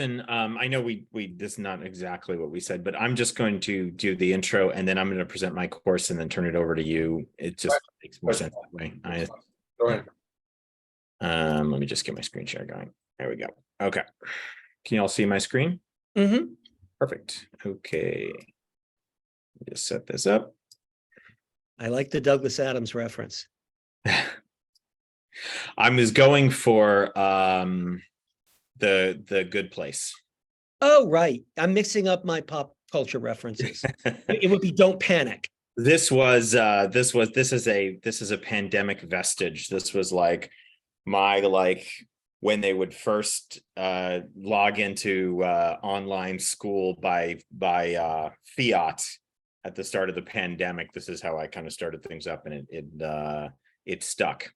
And I know we this is not exactly what we said, but I'm just going to do the intro and then I'm going to present my course and then turn it over to you. It just makes more sense that way. Go ahead. Let me just get my screen share going. There we go. Okay. Can you all see my screen? Mm-hmm. Perfect. Okay. Just set this up. I like the Douglas Adams reference. I was going for the Good Place. Oh, right. I'm mixing up my pop culture references. It would be Don't Panic. This is a pandemic vestige. This was like my when they would first log into online school by fiat at the start of the pandemic. This is how I kind of started things up, and it stuck.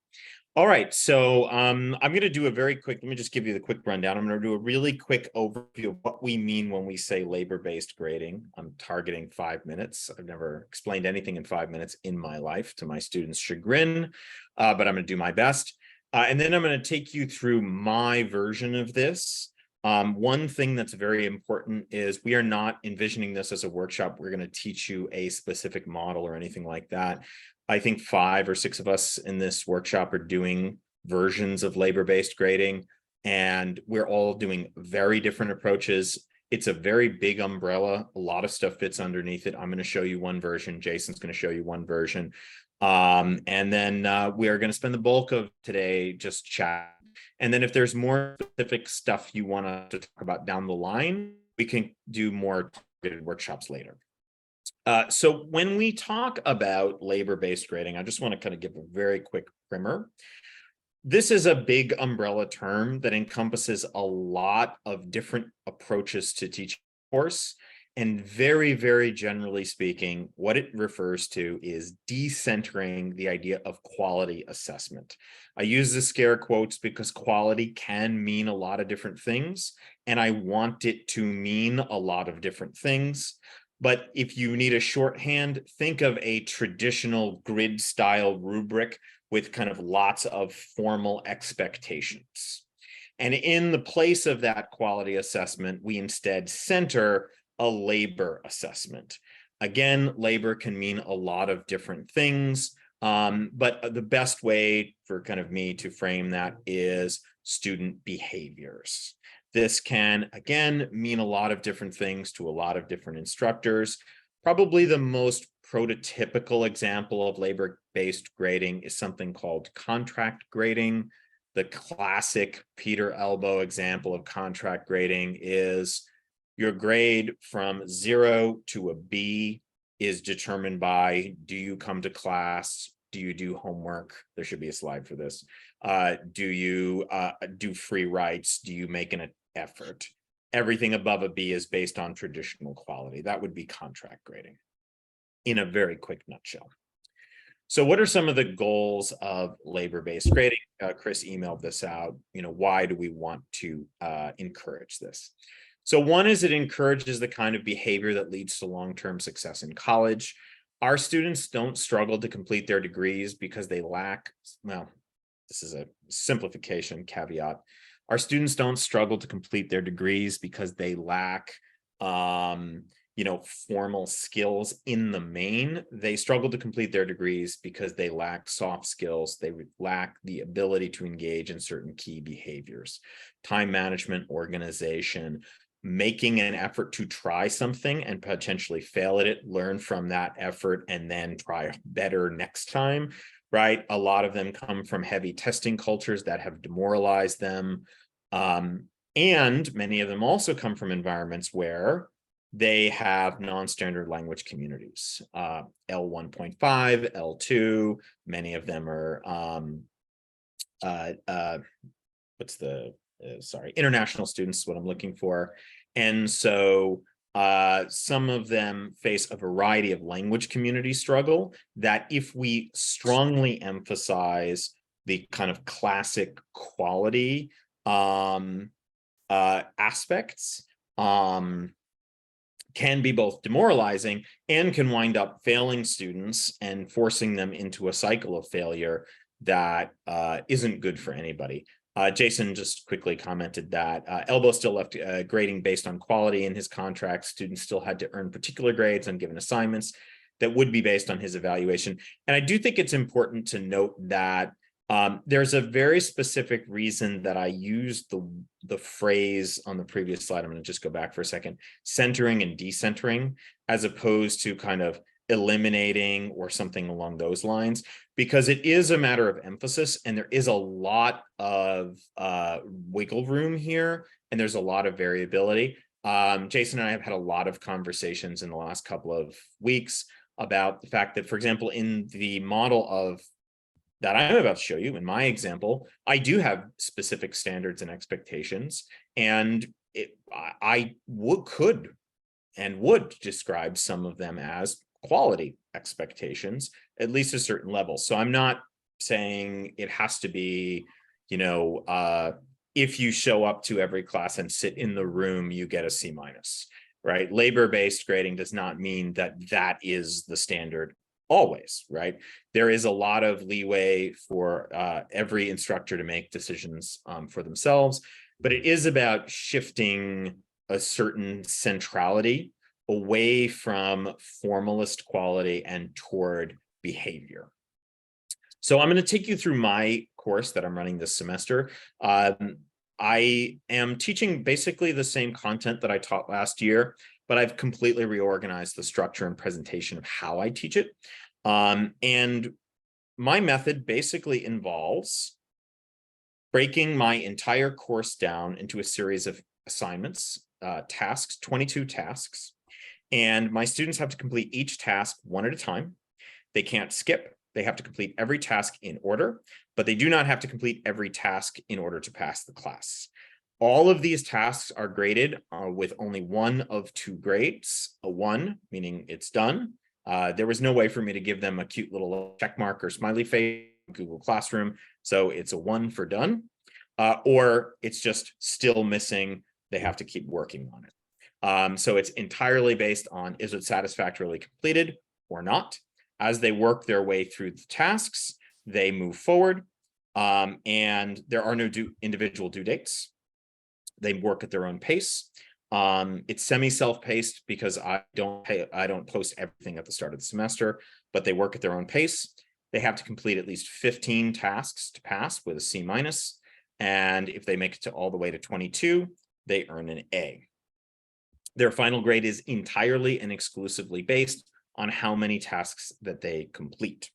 All right, so I'm going to do a very quick, let me just give you the quick rundown. I'm going to do a really quick overview of what we mean when we say labor-based grading. I'm targeting 5 minutes. I've never explained anything in 5 minutes in my life, to my students' chagrin, but I'm going to do my best. And then I'm going to take you through my version of this. One thing that's very important is we are not envisioning this as a workshop. We're going to teach you a specific model or anything like that. I think 5 or 6 of us in this workshop are doing versions of labor-based grading, and we're all doing very different approaches. It's a very big umbrella. A lot of stuff fits underneath it. I'm going to show you one version. Jason's going to show you one version. And then we are going to spend the bulk of today just chat. And then if there's more specific stuff you want to talk about down the line, we can do more targeted workshops later. So when we talk about labor-based grading, I just want to kind of give a very quick primer. This is a big umbrella term that encompasses a lot of different approaches to teaching a course. And very, very generally speaking, what it refers to is decentering the idea of quality assessment. I use the scare quotes because quality can mean a lot of different things, and I want it to mean a lot of different things. But if you need a shorthand, think of a traditional grid style rubric with kind of lots of formal expectations. And in the place of that quality assessment, we instead center a labor assessment. Again, labor can mean a lot of different things, but the best way for kind of me to frame that is student behaviors. This can, again, mean a lot of different things to a lot of different instructors. Probably the most prototypical example of labor-based grading is something called contract grading. The classic Peter Elbow example of contract grading is your grade from 0 to a B is determined by, do you come to class? Do you do homework? There should be a slide for this. Do you do free writes? Do you make an effort? Everything above a B is based on traditional quality. That would be contract grading in a very quick nutshell. So what are some of the goals of labor-based grading? Chris emailed this out. Why do we want to encourage this? So one is it encourages the kind of behavior that leads to long-term success in college. Our students don't struggle to complete their degrees because they lack, well, this is a simplification caveat. Our students don't struggle to complete their degrees because they lack, formal skills in the main. They struggle to complete their degrees because they lack soft skills. They lack the ability to engage in certain key behaviors, time management, organization, making an effort to try something and potentially fail at it, learn from that effort, and then try better next time. Right? A lot of them come from heavy testing cultures that have demoralized them. And many of them also come from environments where they have non-standard language communities, L1.5, L2, many of them are, international students is what I'm looking for. And so some of them face a variety of language community struggle that if we strongly emphasize the kind of classic quality aspects, can be both demoralizing and can wind up failing students and forcing them into a cycle of failure that isn't good for anybody. Jason just quickly commented that Elbow still left grading based on quality in his contract. Students still had to earn particular grades on given assignments that would be based on his evaluation. And I do think it's important to note that there's a very specific reason that I used the phrase on the previous slide. I'm going to just go back for a second, centering and decentering, as opposed to kind of eliminating or something along those lines, because it is a matter of emphasis and there is a lot of wiggle room here and there's a lot of variability. Jason and I have had a lot of conversations in the last couple of weeks about the fact that, for example, in the model of that I'm about to show you, in my example, I do have specific standards and expectations, and I could describe some of them as quality expectations, at least a certain level. So I'm not saying it has to be, if you show up to every class and sit in the room, you get a C minus, right? Labor-based grading does not mean that that is the standard always, right? There is a lot of leeway for every instructor to make decisions for themselves, but it is about shifting a certain centrality away from formalist quality and toward behavior. So I'm going to take you through my course that I'm running this semester. I am teaching basically the same content that I taught last year, but I've completely reorganized the structure and presentation of how I teach it. And my method basically involves breaking my entire course down into a series of assignments, tasks, 22 tasks. And my students have to complete each task one at a time. They can't skip. They have to complete every task in order, but they do not have to complete every task in order to pass the class. All of these tasks are graded with only one of two grades, a 1, meaning it's done. There was no way for me to give them a cute little check mark or smiley face in Google Classroom. So it's a 1 for done, or it's just still missing. They have to keep working on it. So it's entirely based on, is it satisfactorily completed or not? As they work their way through the tasks, they move forward, and there are no individual due dates. They work at their own pace. It's semi-self-paced because I don't post everything at the start of the semester, but they work at their own pace. They have to complete at least 15 tasks to pass with a C minus, and if they make it to all the way to 22, they earn an A. Their final grade is entirely and exclusively based on how many tasks that they complete.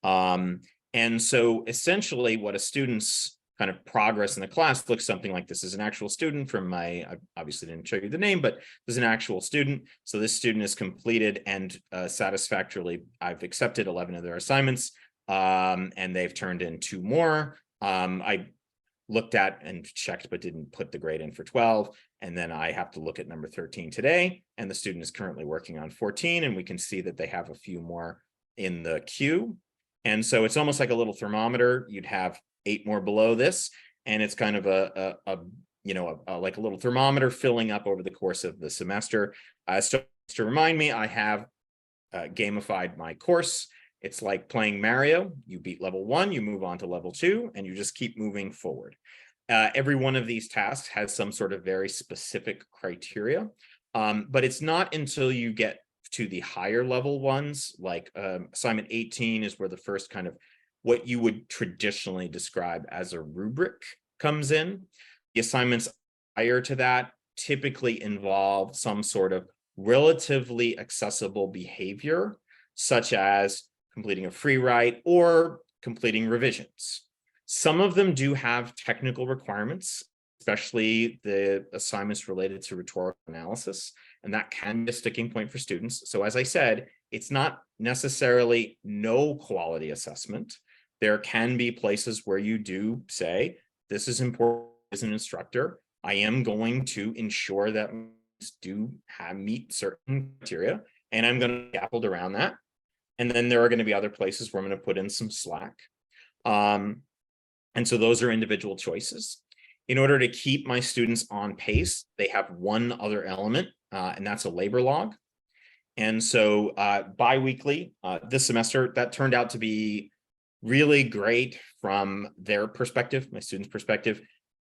And so essentially what a student's kind of progress in the class looks something like this. Is an actual student from I obviously didn't show you the name, but there's an actual student. So this student is completed and satisfactorily, I've accepted 11 of their assignments, and they've turned in 2 more. I looked at and checked, but didn't put the grade in for 12. And then I have to look at number 13 today, and the student is currently working on 14, and we can see that they have a few more in the queue. And so it's almost like a little thermometer. You'd have 8 more below this, and it's kind of like a little thermometer filling up over the course of the semester. So to remind me, I have gamified my course. It's like playing Mario. You beat level 1, you move on to level 2, and you just keep moving forward. Every one of these tasks has some sort of very specific criteria, but it's not until you get to the higher level ones, like assignment 18 is where the first kind of what you would traditionally describe as a rubric comes in. The assignments prior to that typically involve some sort of relatively accessible behavior, such as completing a free write or completing revisions. Some of them do have technical requirements, especially the assignments related to rhetorical analysis, and that can be a sticking point for students. So as I said, it's not necessarily no quality assessment. There can be places where you do say, this is important as an instructor. I am going to ensure that do meet certain criteria, and I'm going to scaffold around that. And then there are going to be other places where I'm going to put in some slack. And so those are individual choices. In order to keep my students on pace, they have one other element, and that's a labor log. And so bi-weekly, this semester, that turned out to be really great from their perspective, my students' perspective,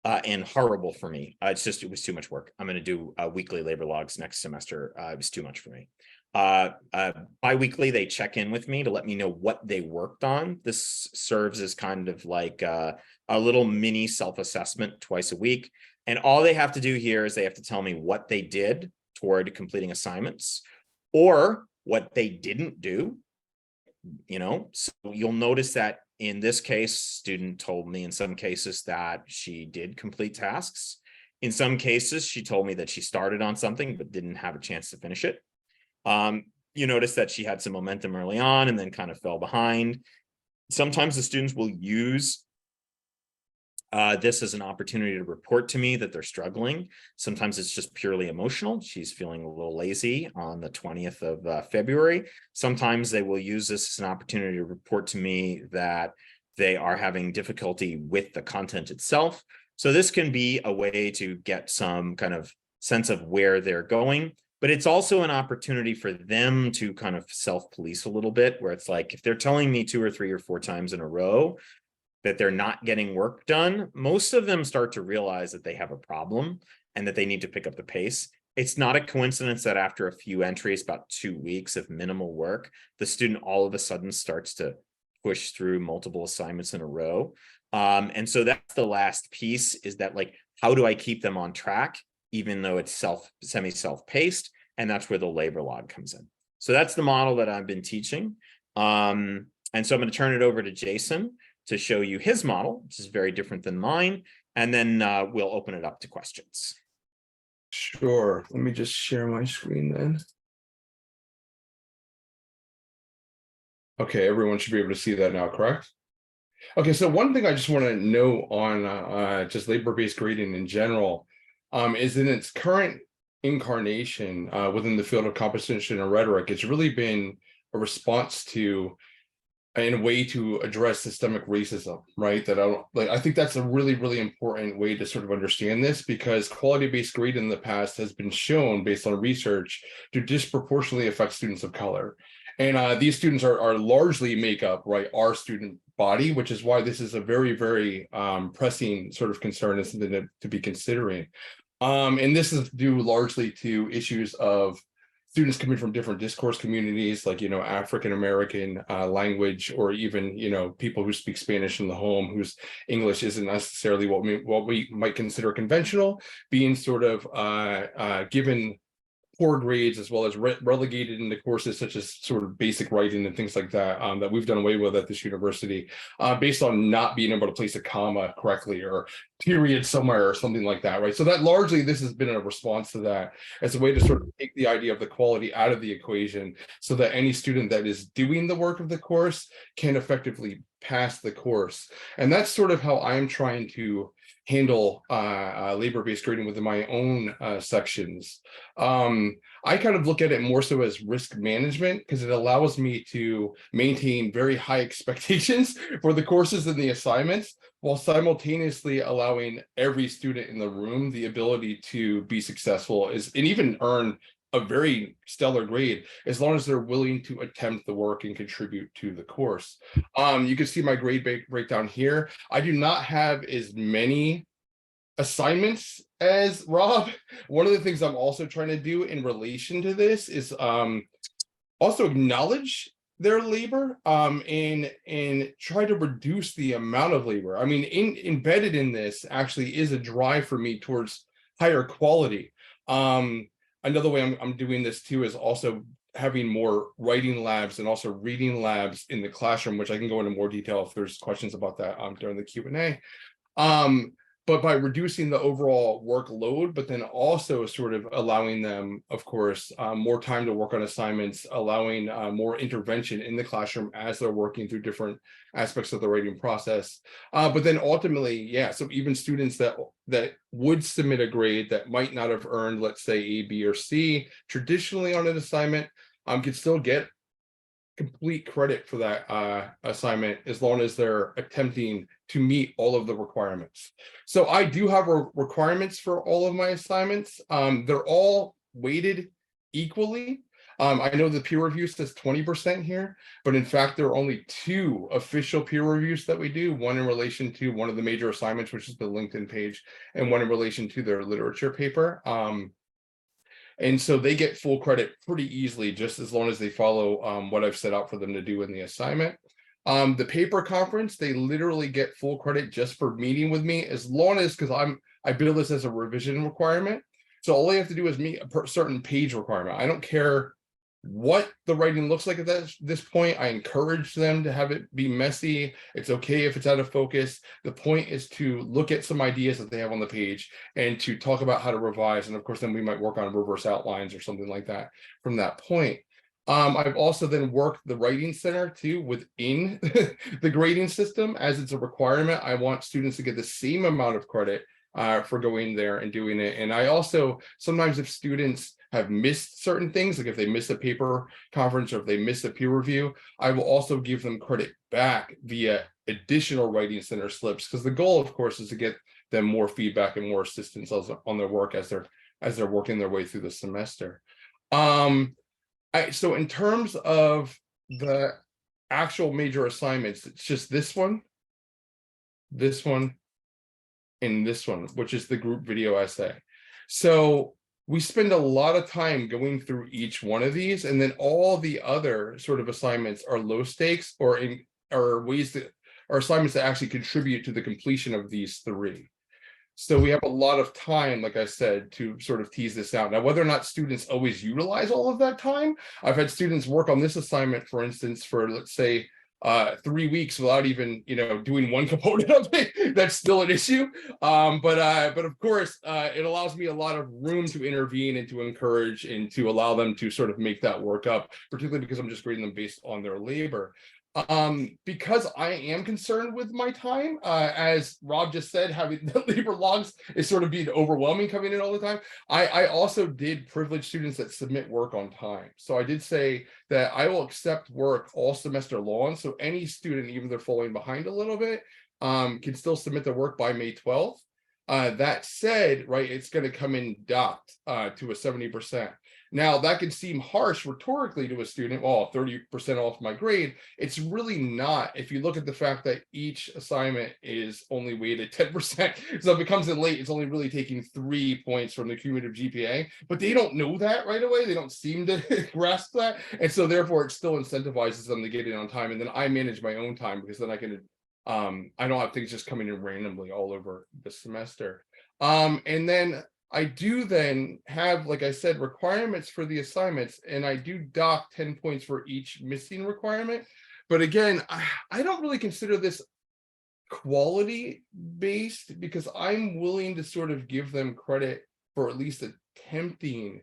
and horrible for me. It was too much work. I'm going to do weekly labor logs next semester. It was too much for me. Bi-weekly, they check in with me to let me know what they worked on. This serves as kind of like a little mini self-assessment twice a week. And all they have to do here is they have to tell me what they did toward completing assignments or what they didn't do. So you'll notice that in this case, student told me in some cases that she did complete tasks. In some cases, she told me that she started on something but didn't have a chance to finish it. You notice that she had some momentum early on and then kind of fell behind. Sometimes the students will use this as an opportunity to report to me that they're struggling. Sometimes it's just purely emotional. She's feeling a little lazy on the 20th of February. Sometimes they will use this as an opportunity to report to me that they are having difficulty with the content itself. So this can be a way to get some kind of sense of where they're going, but it's also an opportunity for them to kind of self-police a little bit, where it's like, if they're telling me 2 or 3 or 4 times in a row that they're not getting work done, most of them start to realize that they have a problem and that they need to pick up the pace. It's not a coincidence that after a few entries, about 2 weeks of minimal work, the student all of a sudden starts to push through multiple assignments in a row. And so that's the last piece, is that, like, how do I keep them on track, even though it's semi-self-paced? And that's where the labor log comes in. So that's the model that I've been teaching. And so I'm going to turn it over to Jason to show you his model, which is very different than mine. And then we'll open it up to questions. Sure. Let me just share my screen then. Okay, everyone should be able to see that now, correct? Okay, so one thing I just want to know on just labor-based grading in general is in its current incarnation within the field of composition and rhetoric, it's really been a response to, in a way, to address systemic racism, right? I think that's a really, really important way to sort of understand this, because quality-based grading in the past has been shown, based on research, to disproportionately affect students of color. And these students are largely make up, right, our student body, which is why this is a very, very pressing sort of concern and something to be considering. And this is due largely to issues of students coming from different discourse communities, like, African-American language, or even, people who speak Spanish in the home, whose English isn't necessarily what we might consider conventional, being sort of given poor grades, as well as relegated into courses such as sort of basic writing and things like that, that we've done away with at this university, based on not being able to place a comma correctly or period somewhere or something like that, right? So that largely, this has been a response to that, as a way to sort of take the idea of the quality out of the equation, so that any student that is doing the work of the course can effectively pass the course. And that's sort of how I'm trying to handle labor-based grading within my own sections. I kind of look at it more so as risk management, because it allows me to maintain very high expectations for the courses and the assignments, while simultaneously allowing every student in the room the ability to be successful and even earn a very stellar grade, as long as they're willing to attempt the work and contribute to the course. You can see my grade breakdown here. I do not have as many assignments as Rob. One of the things I'm also trying to do in relation to this is also acknowledge their labor and try to reduce the amount of labor. I mean, embedded in this actually is a drive for me towards higher quality. Another way I'm doing this too is also having more writing labs and also reading labs in the classroom, which I can go into more detail if there's questions about that during the Q&A. But by reducing the overall workload, but then also sort of allowing them, of course, more time to work on assignments, allowing more intervention in the classroom as they're working through different aspects of the writing process. But then ultimately, yeah, so even students that would submit a grade that might not have earned, let's say, A, B, or C traditionally on an assignment, could still get complete credit for that assignment, as long as they're attempting to meet all of the requirements. So I do have requirements for all of my assignments. They're all weighted equally. I know the peer review says 20% here, but in fact, there are only 2 official peer reviews that we do, one in relation to one of the major assignments, which is the LinkedIn page, and one in relation to their literature paper. And so they get full credit pretty easily, just as long as they follow what I've set out for them to do in the assignment. The paper conference, they literally get full credit just for meeting with me, as long as, because I build this as a revision requirement. So all they have to do is meet a certain page requirement. I don't care what the writing looks like at this point. I encourage them to have it be messy. It's okay if it's out of focus. The point is to look at some ideas that they have on the page and to talk about how to revise. And of course, then we might work on reverse outlines or something like that from that point. I've also then worked the writing center too within the grading system, as it's a requirement. I want students to get the same amount of credit for going there and doing it. And I also, sometimes if students have missed certain things, like if they miss a paper conference or if they miss a peer review, I will also give them credit back via additional writing center slips, because the goal, of course, is to get them more feedback and more assistance on their work as they're working their way through the semester. So in terms of the actual major assignments, it's just this one, and this one, which is the group video essay. So we spend a lot of time going through each one of these, and then all the other sort of assignments are low stakes or ways that are assignments that actually contribute to the completion of these 3. So we have a lot of time, like I said, to sort of tease this out. Now, whether or not students always utilize all of that time, I've had students work on this assignment, for instance, for, let's say, 3 weeks without even, doing one component of it. That's still an issue. But of course, it allows me a lot of room to intervene and to encourage and to allow them to sort of make that work up, particularly because I'm just grading them based on their labor. Because I am concerned with my time, as Rob just said, having the labor logs is sort of being overwhelming coming in all the time. I also did privilege students that submit work on time. So I did say that I will accept work all semester long. So any student, even if they're falling behind a little bit, can still submit their work by May 12th. That said, right, it's going to come in docked to a 70%. Now, that could seem harsh rhetorically to a student, well, 30% off my grade. It's really not, if you look at the fact that each assignment is only weighted 10%. So if it comes in late, it's only really taking 3 points from the cumulative GPA, but they don't know that right away. They don't seem to grasp that. And so therefore, it still incentivizes them to get in on time. And then I manage my own time, because then I can, I don't have things just coming in randomly all over the semester. And then I do then have, like I said, requirements for the assignments, and I do dock 10 points for each missing requirement. But again, I don't really consider this quality based, because I'm willing to sort of give them credit for at least attempting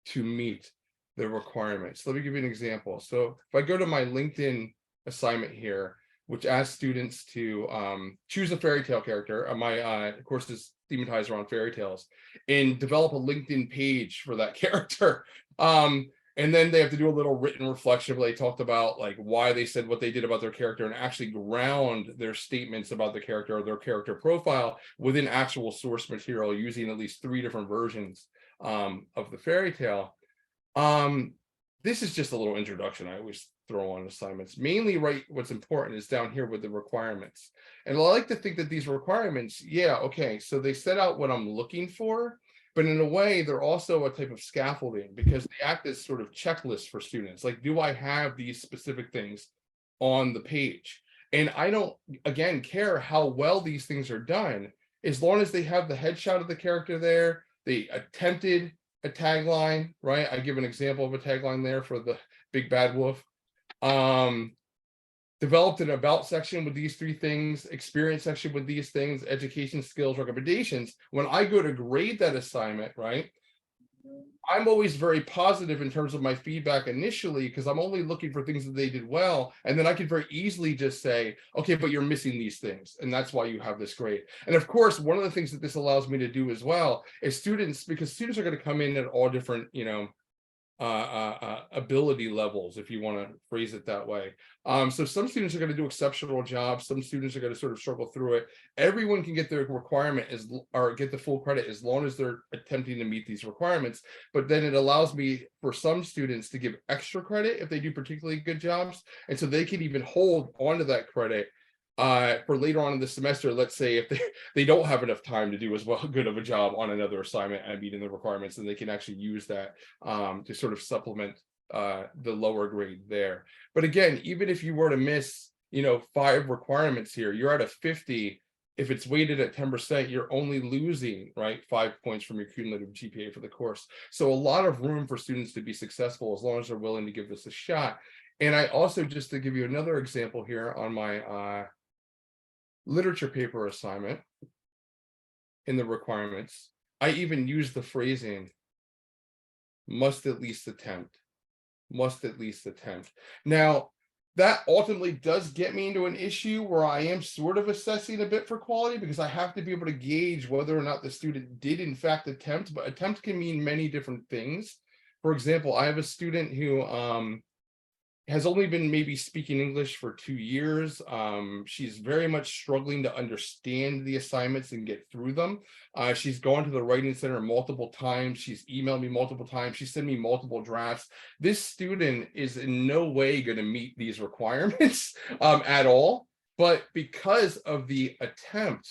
to meet the requirements. Let me give you an example. So if I go to my LinkedIn assignment here, which asks students to choose a fairy tale character. My course is thematized around fairy tales, and develop a LinkedIn page for that character. And then they have to do a little written reflection where they talked about like why they said what they did about their character, and actually ground their statements about the character or their character profile within actual source material, using at least 3 different versions of the fairy tale. This is just a little introduction I always throw on assignments. Mainly, right, what's important is down here with the requirements. And I like to think that these requirements, yeah, okay, so they set out what I'm looking for, but in a way, they're also a type of scaffolding, because they act as sort of checklists for students. Like, do I have these specific things on the page? And I don't, again, care how well these things are done, as long as they have the headshot of the character there, they attempted a tagline, right? I give an example of a tagline there for the big bad wolf. Developed an about section with these 3 things, experience section with these things, education, skills, recommendations. When I go to grade that assignment, right, I'm always very positive in terms of my feedback initially, because I'm only looking for things that they did well. And then I can very easily just say, okay, but you're missing these things, and that's why you have this grade. And of course, one of the things that this allows me to do as well is students, because students are going to come in at all different, ability levels, if you want to phrase it that way. So some students are going to do exceptional jobs. Some students are going to sort of struggle through it. Everyone can get their requirement or get the full credit as long as they're attempting to meet these requirements. But then it allows me for some students to give extra credit if they do particularly good jobs. And so they can even hold onto that credit for later on in the semester. Let's say if they don't have enough time to do as well good of a job on another assignment and meeting the requirements, and they can actually use that to sort of supplement the lower grade there. But again, even if you were to miss, 5 requirements here, you're at a 50. If it's weighted at 10%, you're only losing, right, 5 points from your cumulative GPA for the course. So a lot of room for students to be successful as long as they're willing to give this a shot. And I also, just to give you another example here on my literature paper assignment in the requirements, I even use the phrasing must at least attempt. Now, that ultimately does get me into an issue where I am sort of assessing a bit for quality, because I have to be able to gauge whether or not the student did in fact attempt. But attempt can mean many different things. For example, I have a student who has only been maybe speaking English for 2 years. She's very much struggling to understand the assignments and get through them. She's gone to the writing center multiple times. She's emailed me multiple times. She sent me multiple drafts. This student is in no way going to meet these requirements at all. But because of the attempt,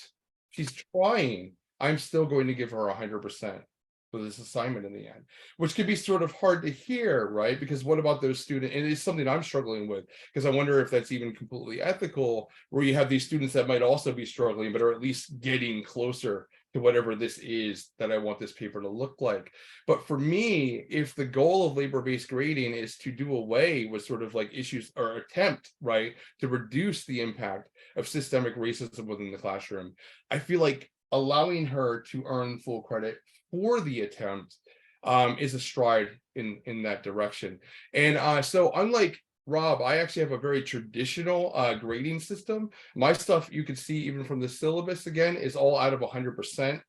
she's trying, I'm still going to give her 100%. For this assignment in the end, which could be sort of hard to hear, right? Because what about those students? And it's something I'm struggling with, because I wonder if that's even completely ethical, where you have these students that might also be struggling, but are at least getting closer to whatever this is that I want this paper to look like. But for me, if the goal of labor-based grading is to do away with sort of like issues, or attempt, right, to reduce the impact of systemic racism within the classroom, I feel like allowing her to earn full credit for the attempt is a stride in that direction. And so unlike Rob, I actually have a very traditional grading system. My stuff, you can see even from the syllabus, again, is all out of 100%.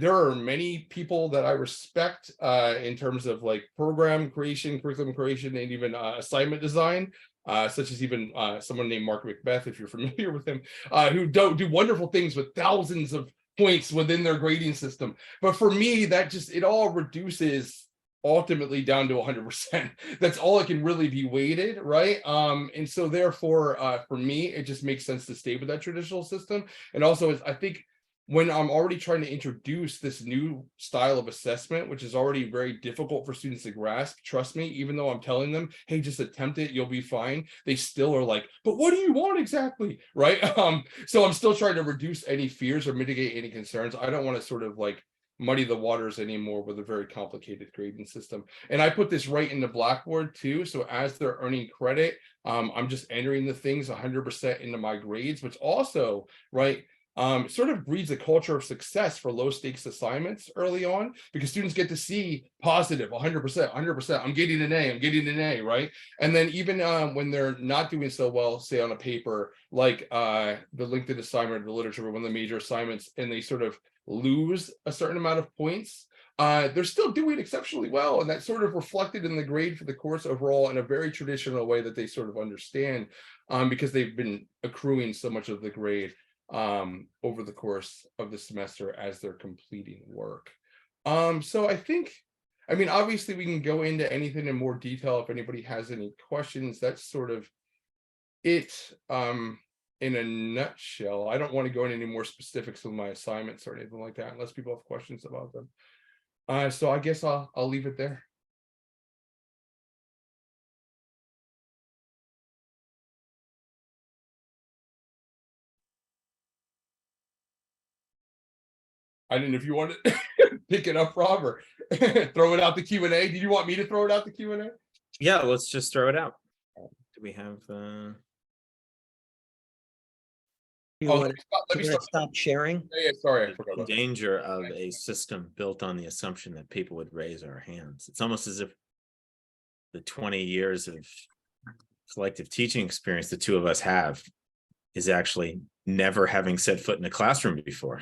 There are many people that I respect in terms of like program creation, curriculum creation, and even assignment design. Such as even someone named Mark Macbeth, if you're familiar with him, who do wonderful things with thousands of points within their grading system. But for me, that just, it all reduces ultimately down to 100%. That's all it can really be weighted, right? And so therefore, for me, it just makes sense to stay with that traditional system. And also, I think when I'm already trying to introduce this new style of assessment, which is already very difficult for students to grasp, trust me, even though I'm telling them, hey, just attempt it, you'll be fine, they still are like, but what do you want exactly, right? So I'm still trying to reduce any fears or mitigate any concerns. I don't want to sort of like muddy the waters anymore with a very complicated grading system. And I put this right in the Blackboard too. So as they're earning credit, I'm just entering the things 100% into my grades, which also, right, sort of breeds a culture of success for low stakes assignments early on, because students get to see positive 100%, I'm getting an A, right? And then even when they're not doing so well, say on a paper like the LinkedIn assignment, the literature, one of the major assignments, and they sort of lose a certain amount of points, they're still doing exceptionally well, and that's sort of reflected in the grade for the course overall in a very traditional way that they sort of understand, because they've been accruing so much of the grade over the course of the semester as they're completing work. So I think, I mean, obviously we can go into anything in more detail if anybody has any questions. That's sort of it in a nutshell. I don't want to go into any more specifics with my assignments or anything like that unless people have questions about them. So I guess I'll leave it there. I didn't know if you wanted to pick it up, Rob, or throw it out the Q&A. Did you want me to throw it out the Q&A? Yeah, let's just throw it out. Do we have You Oh, want let me to stop. stop sharing? Yeah, sorry, I forgot in about that. danger of a system built on the assumption that people would raise our hands? It's almost as if the 20 years of collective teaching experience the two of us have is actually never having set foot in a classroom before.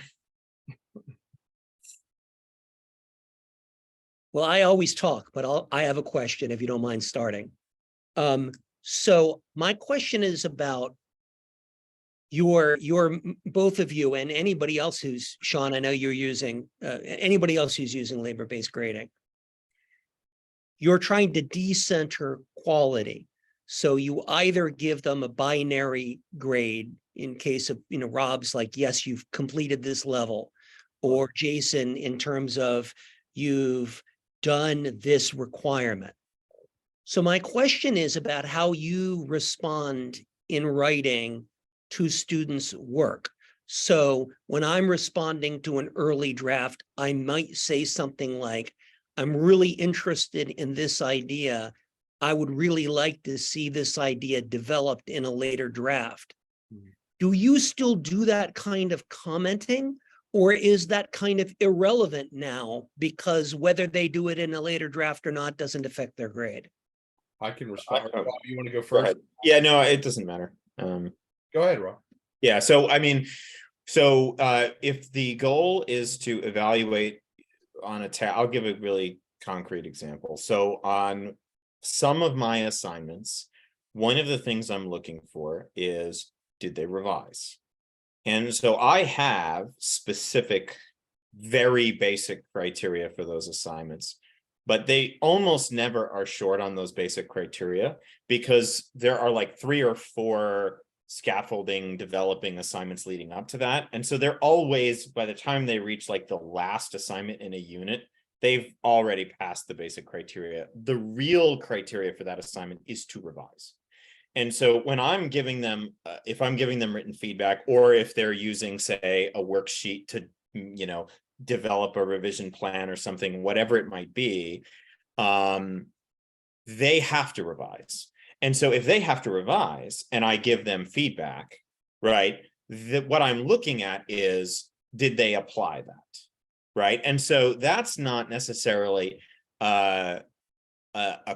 Well, I always talk, but I have a question if you don't mind starting. So my question is about both of you and anybody else who's, Sean, I know you're using, anybody else who's using labor-based grading. You're trying to decenter quality. So you either give them a binary grade in case of, Rob's like, yes, you've completed this level, or Jason in terms of you've done this requirement. So my question is about how you respond in writing to students' work. So when I'm responding to an early draft, I might say something like, I'm really interested in this idea. I would really like to see this idea developed in a later draft. Do you still do that kind of commenting? Or is that kind of irrelevant now because whether they do it in a later draft or not doesn't affect their grade? I can respond. Rob, you want to go Go first? ahead. Yeah, no, it doesn't matter. Go ahead, Rob. Yeah, so I mean, if the goal is to evaluate on I'll give a really concrete example. So on some of my assignments, one of the things I'm looking for is, did they revise? And so I have specific, very basic criteria for those assignments, but they almost never are short on those basic criteria because there are like 3 or 4 scaffolding developing assignments leading up to that. And so they're always, by the time they reach like the last assignment in a unit, they've already passed the basic criteria. The real criteria for that assignment is to revise. And so when I'm giving them, if I'm giving them written feedback, or if they're using, say, a worksheet to, develop a revision plan or something, whatever it might be, they have to revise. And so if they have to revise and I give them feedback, right, what I'm looking at is, did they apply that, right? And so that's not necessarily a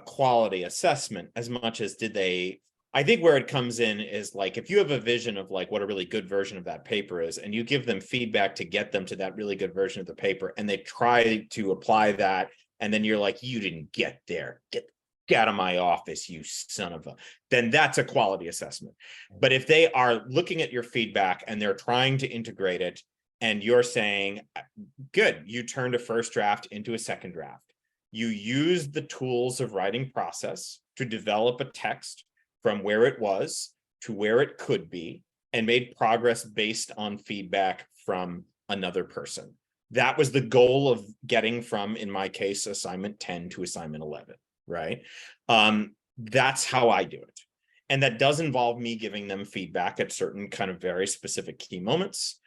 quality assessment as much as did they. I think where it comes in is like, if you have a vision of like what a really good version of that paper is, and you give them feedback to get them to that really good version of the paper, and they try to apply that, and then you're like, you didn't get there, get out of my office, you son of a, then that's a quality assessment. But if they are looking at your feedback and they're trying to integrate it, and you're saying, good, you turned a first draft into a second draft, you used the tools of writing process to develop a text from where it was to where it could be, and made progress based on feedback from another person. That was the goal of getting from, in my case, assignment 10 to assignment 11, right? That's how I do it. And that does involve me giving them feedback at certain kind of very specific key moments.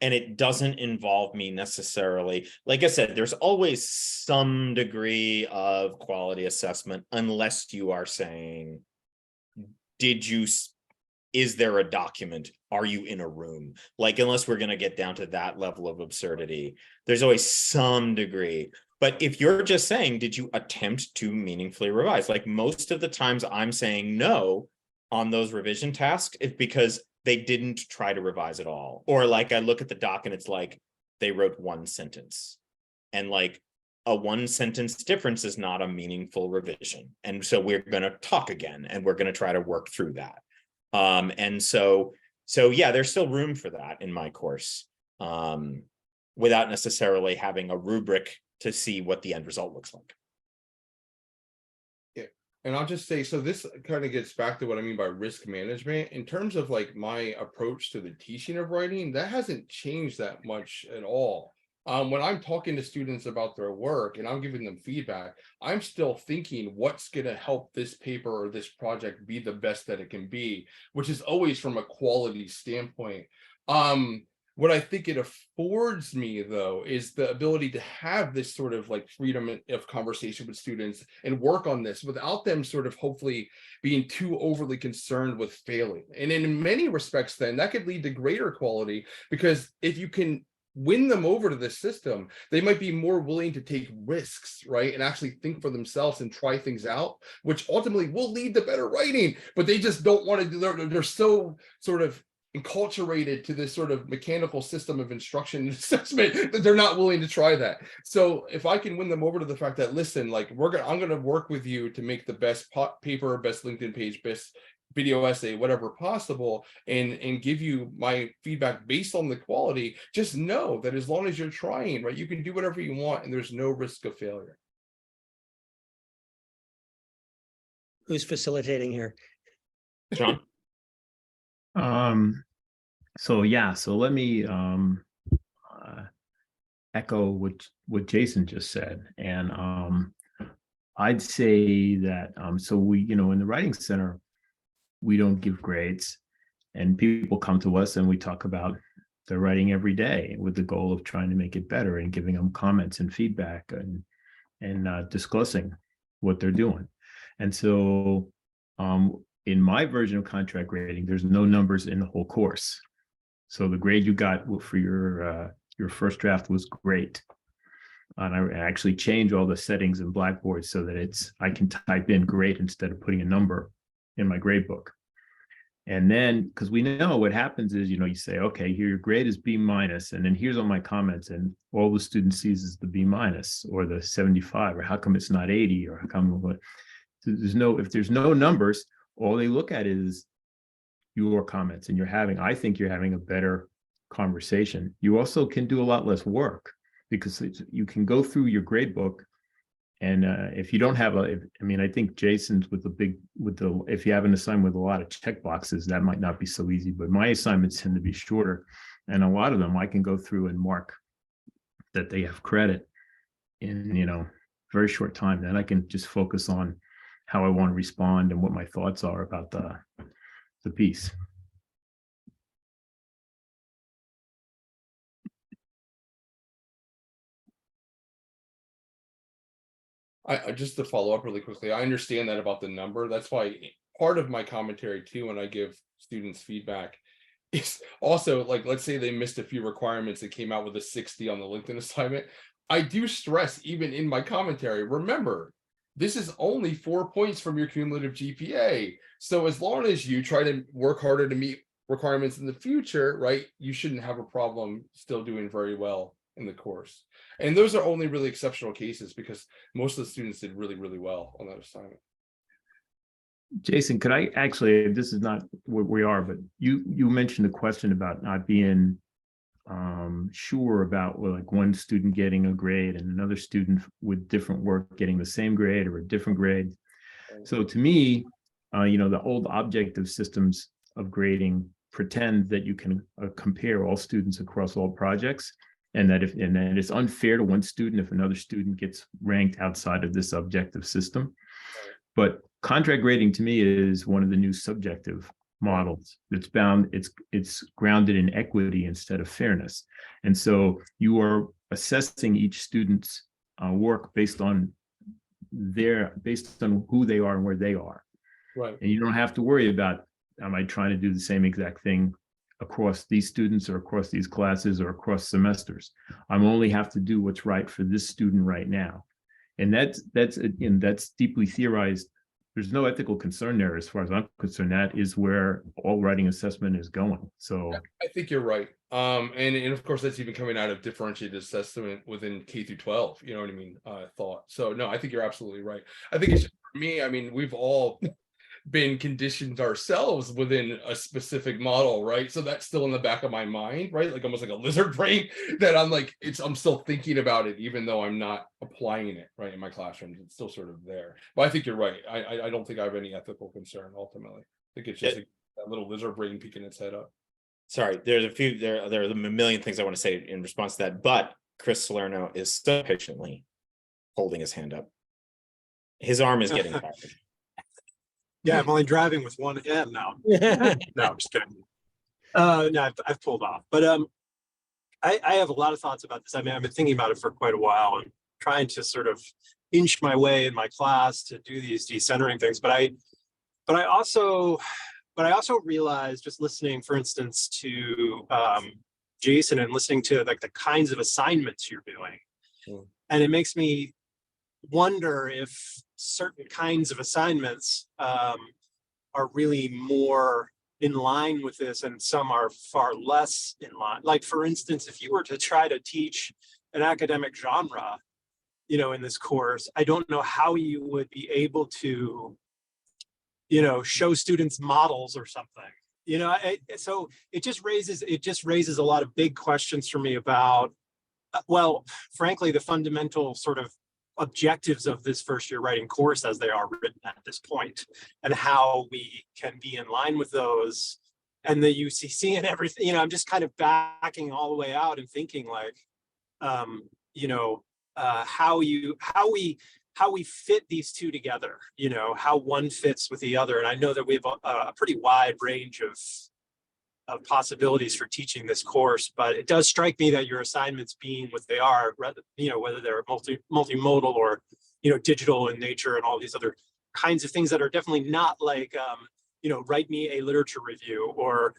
And it doesn't involve me necessarily, like I said, there's always some degree of quality assessment, unless you are saying, is there a document? Are you in a room? Like, unless we're going to get down to that level of absurdity, there's always some degree. But if you're just saying, did you attempt to meaningfully revise? Like most of the times I'm saying no on those revision tasks, it's because they didn't try to revise at all. Or like I look at the doc and it's like they wrote 1 sentence, and like a 1 sentence difference is not a meaningful revision. And so we're going to talk again, and we're going to try to work through that. And so yeah, there's still room for that in my course, without necessarily having a rubric to see what the end result looks like. And I'll just say, so this kind of gets back to what I mean by risk management. In terms of like my approach to the teaching of writing, that hasn't changed that much at all. When I'm talking to students about their work and I'm giving them feedback, I'm still thinking what's going to help this paper or this project be the best that it can be, which is always from a quality standpoint. What I think it affords me, though, is the ability to have this sort of like freedom of conversation with students and work on this without them sort of hopefully being too overly concerned with failing. And in many respects, then that could lead to greater quality, because if you can win them over to this system, they might be more willing to take risks, right? And actually think for themselves and try things out, which ultimately will lead to better writing, but they just don't want to do. They're so sort of enculturated to this sort of mechanical system of instruction and assessment that they're not willing to try that. So if I can win them over to the fact that, listen, like I'm gonna work with you to make the best paper, best LinkedIn page, best video essay, whatever possible, and give you my feedback based on the quality, just know that as long as you're trying, right, you can do whatever you want and there's no risk of failure. Who's facilitating here? John? So let me echo what Jason just said. And I'd say that so we, in the Writing Center, we don't give grades, and people come to us and we talk about their writing every day with the goal of trying to make it better and giving them comments and feedback and discussing what they're doing. And so in my version of contract grading, there's no numbers in the whole course. So the grade you got for your first draft was great. And I actually changed all the settings in Blackboard so that I can type in great instead of putting a number in my grade book. And then, because we know what happens is, you say, okay, here your grade is B-, and then here's all my comments, and all the student sees is the B- or the 75, or how come it's not 80, or how come if there's no numbers, all they look at is your comments, and I think you're having a better conversation. You also can do a lot less work because you can go through your grade book, and if you don't have I think Jason's if you have an assignment with a lot of check boxes, that might not be so easy, but my assignments tend to be shorter, and a lot of them I can go through and mark that they have credit in very short time. Then I can just focus on how I want to respond and what my thoughts are about the piece. I just to follow up really quickly, I understand that about the number. That's why part of my commentary too, when I give students feedback, is also like, let's say they missed a few requirements and came out with a 60 on the LinkedIn assignment. I do stress, even in my commentary, remember, this is only 4 points from your cumulative GPA. So as long as you try to work harder to meet requirements in the future, right, you shouldn't have a problem still doing very well in the course. And those are only really exceptional cases because most of the students did really, really well on that assignment. Jason, could I actually, this is not where we are, but you mentioned a question about not being sure about like one student getting a grade and another student with different work getting the same grade or a different grade. So to me, the old objective systems of grading pretend that you can compare all students across all projects, and that it's unfair to one student if another student gets ranked outside of this objective system. But contract grading to me is one of the new subjective models. It's grounded in equity instead of fairness. And so you are assessing each student's work based on who they are and where they are. Right. And you don't have to worry about, am I trying to do the same exact thing across these students or across these classes or across semesters? I only have to do what's right for this student right now. And that's deeply theorized. There's no ethical concern there as far as I'm concerned. That is where all writing assessment is going. So I think you're right. And of course that's even coming out of differentiated assessment within K through 12, you know what I mean? Thought. So no, I think you're absolutely right. I think it's for me, I mean, we've all been conditioned ourselves within a specific model, right? So that's still in the back of my mind, right? Like almost like a lizard brain that I'm still thinking about it, even though I'm not applying it right in my classrooms. It's still sort of there. But I think you're right. I don't think I have any ethical concern ultimately. I think it's just that little lizard brain peeking its head up. Sorry, there are a million things I want to say in response to that, but Chris Salerno is so patiently holding his hand up. His arm is getting tired. Yeah, I'm only driving with one hand now. No, I'm just kidding. No, I've pulled off. But I have a lot of thoughts about this. I mean, I've been thinking about it for quite a while and trying to sort of inch my way in my class to do these decentering things. But I also realized, just listening, for instance, to Jason and listening to like the kinds of assignments you're doing, and it makes me wonder if certain kinds of assignments are really more in line with this and some are far less in line. Like, for instance, if you were to try to teach an academic genre, you know, in this course, I don't know how you would be able to, you know, show students models or something. You know, so it just raises a lot of big questions for me about, well, frankly, the fundamental sort of objectives of this first year writing course as they are written at this point, and how we can be in line with those, and the UCC and everything. You know, I'm just kind of backing all the way out and thinking like, you know, how we fit these two together, you know, how one fits with the other. And I know that we have a pretty wide range of possibilities for teaching this course, but it does strike me that your assignments being what they are, you know, whether they're multimodal or, you know, digital in nature and all these other kinds of things that are definitely not like, you know, write me a literature review or,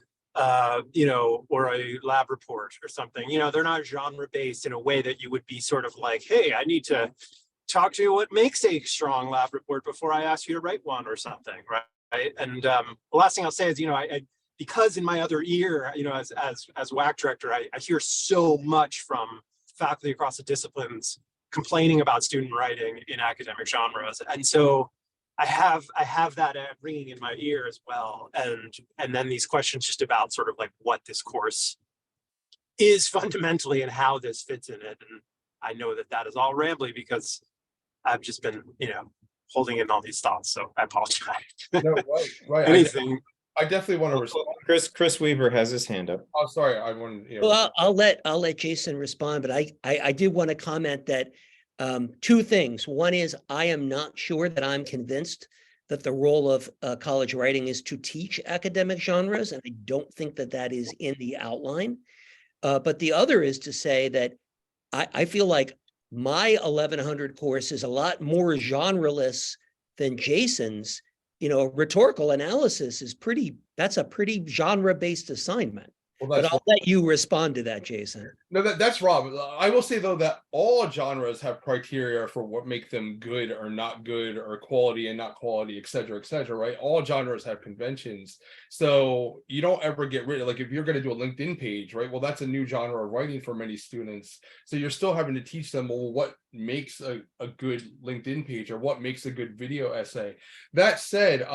you know, or a lab report or something. You know, they're not genre based in a way that you would be sort of like, hey, I need to talk to you what makes a strong lab report before I ask you to write one or something, right? And the last thing I'll say is, you know, I because in my other ear, you know, as WAC director, I hear so much from faculty across the disciplines complaining about student writing in academic genres, and so I have that ringing in my ear as well, and then these questions just about sort of like what this course is fundamentally and how this fits in it. And I know that is all rambly because I've just been, you know, holding in all these thoughts, so I apologize. No, right. Anything. I definitely want to respond. Chris Weaver has his hand up. Oh, sorry. I want to. Well, I'll let Jason respond, but I did want to comment that two things. One is I am not sure that I'm convinced that the role of college writing is to teach academic genres, and I don't think that is in the outline. But the other is to say that I feel like my 1100 course is a lot more genreless than Jason's. You know, rhetorical analysis is that's a pretty genre-based assignment. Well, but I'll let you respond to that, Jason. No, that's Rob. I will say though that all genres have criteria for what make them good or not good, or quality and not quality, et cetera, right? All genres have conventions. So you don't ever get rid of, like, if you're going to do a LinkedIn page, right? Well, that's a new genre of writing for many students. So you're still having to teach them, well, what makes a good LinkedIn page, or what makes a good video essay. That said,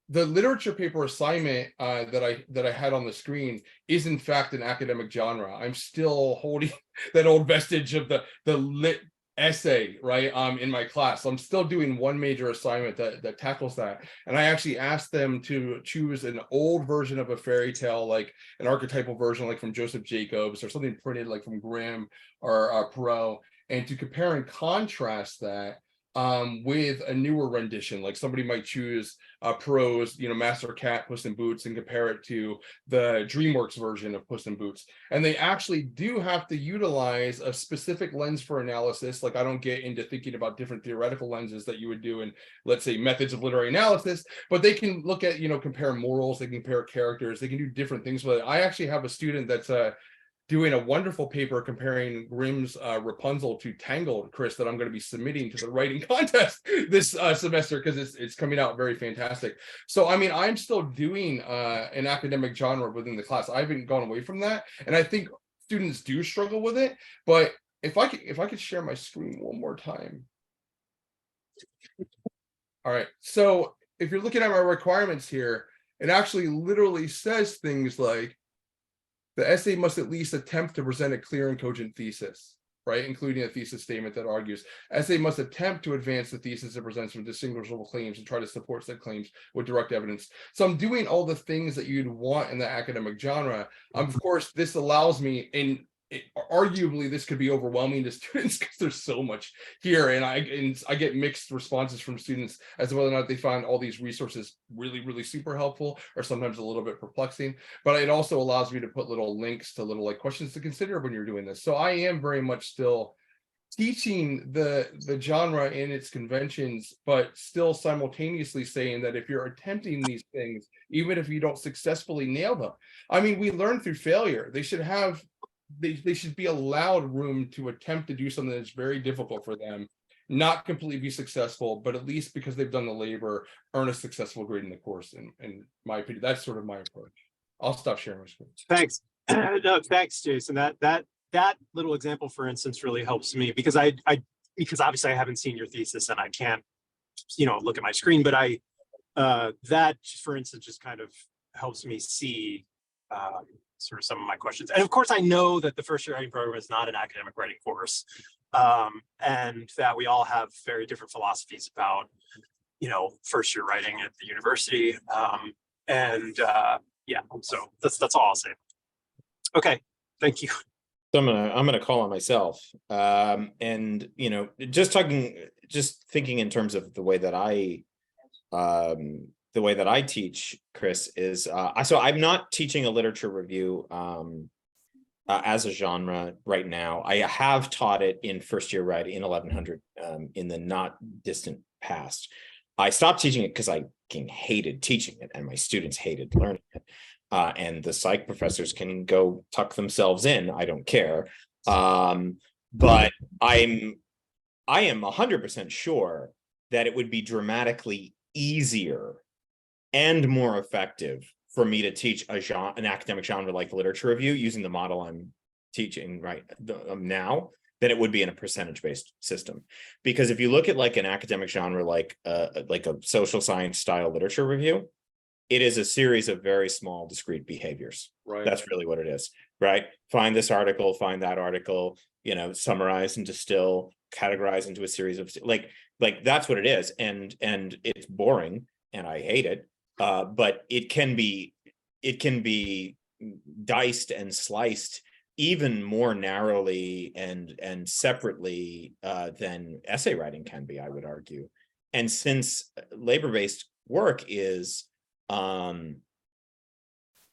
the literature paper assignment that I had on the screen is in fact an academic genre. I'm still holding that old vestige of the lit essay, right, in my class. So I'm still doing one major assignment that tackles that. And I actually asked them to choose an old version of a fairy tale, like an archetypal version, like from Joseph Jacobs, or something printed like from Grimm or Perrault, and to compare and contrast that with a newer rendition. Like somebody might choose Perrault's, you know, Master Cat, Puss in Boots, and compare it to the DreamWorks version of Puss in Boots. And they actually do have to utilize a specific lens for analysis. Like, I don't get into thinking about different theoretical lenses that you would do in, let's say, methods of literary analysis, but they can look at, you know, compare morals, they can compare characters, they can do different things with it. I actually have a student that's doing a wonderful paper comparing Grimm's Rapunzel to Tangled, Chris, that I'm going to be submitting to the writing contest this semester, because it's coming out very fantastic. So, I mean, I'm still doing an academic genre within the class. I haven't gone away from that, and I think students do struggle with it. But if I could share my screen one more time. All right. So if you're looking at my requirements here, it actually literally says things like, the essay must at least attempt to present a clear and cogent thesis, right? Including a thesis statement that argues. Essay must attempt to advance the thesis and present some distinguishable claims and try to support said claims with direct evidence. So I'm doing all the things that you'd want in the academic genre. Of course, this allows me, and arguably this could be overwhelming to students because there's so much here, and I get mixed responses from students as to whether or not they find all these resources really super helpful, or sometimes a little bit perplexing. But it also allows me to put little links to little like questions to consider when you're doing this. So I am very much still teaching the genre and its conventions, but still simultaneously saying that if you're attempting these things, even if you don't successfully nail them, I mean, we learn through failure. They should be allowed room to attempt to do something that's very difficult for them, not completely be successful, but at least because they've done the labor, earn a successful grade in the course. In my opinion, that's sort of my approach. I'll stop sharing my screen. Thanks. No, thanks, Jason. That little example, for instance, really helps me because because obviously I haven't seen your thesis and I can't, look at my screen, but that, for instance, just kind of helps me see sort of some of my questions. And of course, I know that the first year writing program is not an academic writing course, and that we all have very different philosophies about, first year writing at the university. Yeah, so that's all I'll say. Okay, thank you. So I'm gonna call on myself. And just thinking in terms of the way that I teach, Chris, is so I'm not teaching a literature review as a genre right now. I have taught it in first year writing in 1100 in the not distant past. I stopped teaching it because I hated teaching it and my students hated learning it. And the psych professors can go tuck themselves in. I don't care. But I am 100% sure that it would be dramatically easier and more effective for me to teach an academic genre like literature review using the model I'm teaching now than it would be in a percentage-based system. Because if you look at like an academic genre like a social science style literature review, it is a series of very small discrete behaviors. Right. That's really what it is, right? Find this article, find that article, summarize and distill, categorize into a series of like that's what it is. And it's boring and I hate it. But it can be diced and sliced even more narrowly and separately than essay writing can be, I would argue. And since labor-based work is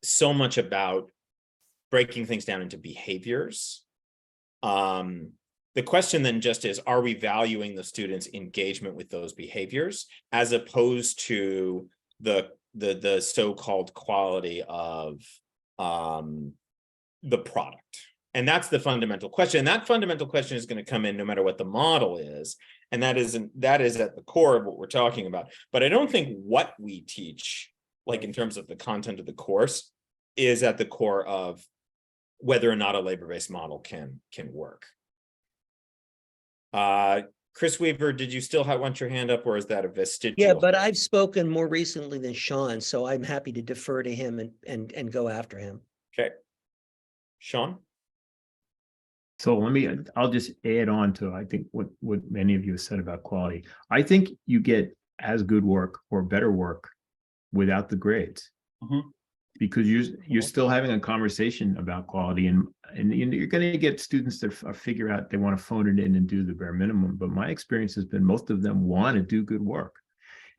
so much about breaking things down into behaviors, the question then just is, are we valuing the students' engagement with those behaviors as opposed to the so-called quality of the product? And that's the fundamental question. And that fundamental question is going to come in no matter what the model is. And that is at the core of what we're talking about. But I don't think what we teach, like in terms of the content of the course, is at the core of whether or not a labor-based model can work. Chris Weaver, did you still want your hand up, or is that a vestigial? Yeah, but I've spoken more recently than Sean, so I'm happy to defer to him and go after him. Okay. Sean? So I'll just add on to, I think, what many of you have said about quality. I think you get as good work or better work without the grades. Mm-hmm. Because you're still having a conversation about quality, and you're going to get students that figure out they want to phone it in and do the bare minimum. But my experience has been most of them want to do good work,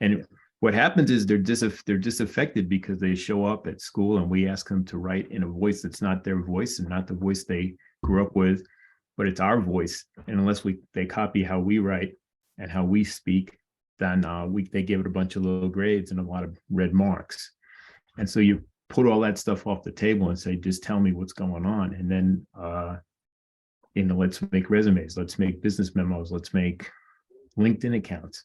and what happens is they're disaffected because they show up at school and we ask them to write in a voice that's not their voice and not the voice they grew up with, but it's our voice. And unless they copy how we write and how we speak, then they give it a bunch of little grades and a lot of red marks. And so you put all that stuff off the table and say, just tell me what's going on. And then, let's make resumes, let's make business memos, let's make LinkedIn accounts,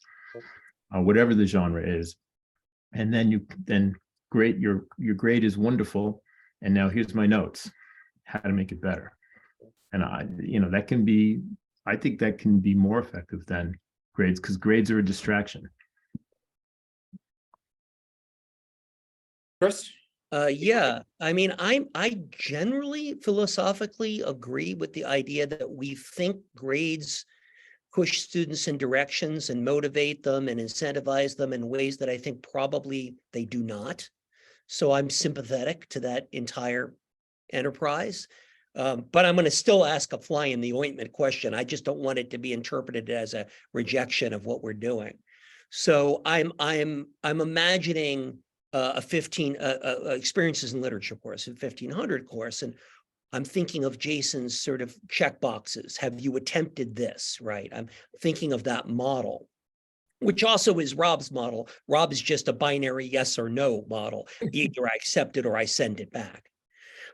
whatever the genre is. And then great, your grade is wonderful. And now here's my notes, how to make it better. And I think that can be more effective than grades, because grades are a distraction. Chris? Yeah, I mean, I generally philosophically agree with the idea that we think grades push students in directions and motivate them and incentivize them in ways that I think probably they do not. So I'm sympathetic to that entire enterprise. But I'm going to still ask a fly in the ointment question. I just don't want it to be interpreted as a rejection of what we're doing. So I'm imagining a 15 experiences in literature course, a 1500 course, and I'm thinking of Jason's sort of check boxes. Have you attempted this? Right. I'm thinking of that model, which also is Rob's model. Rob is just a binary yes or no model. Either I accept it or I send it back.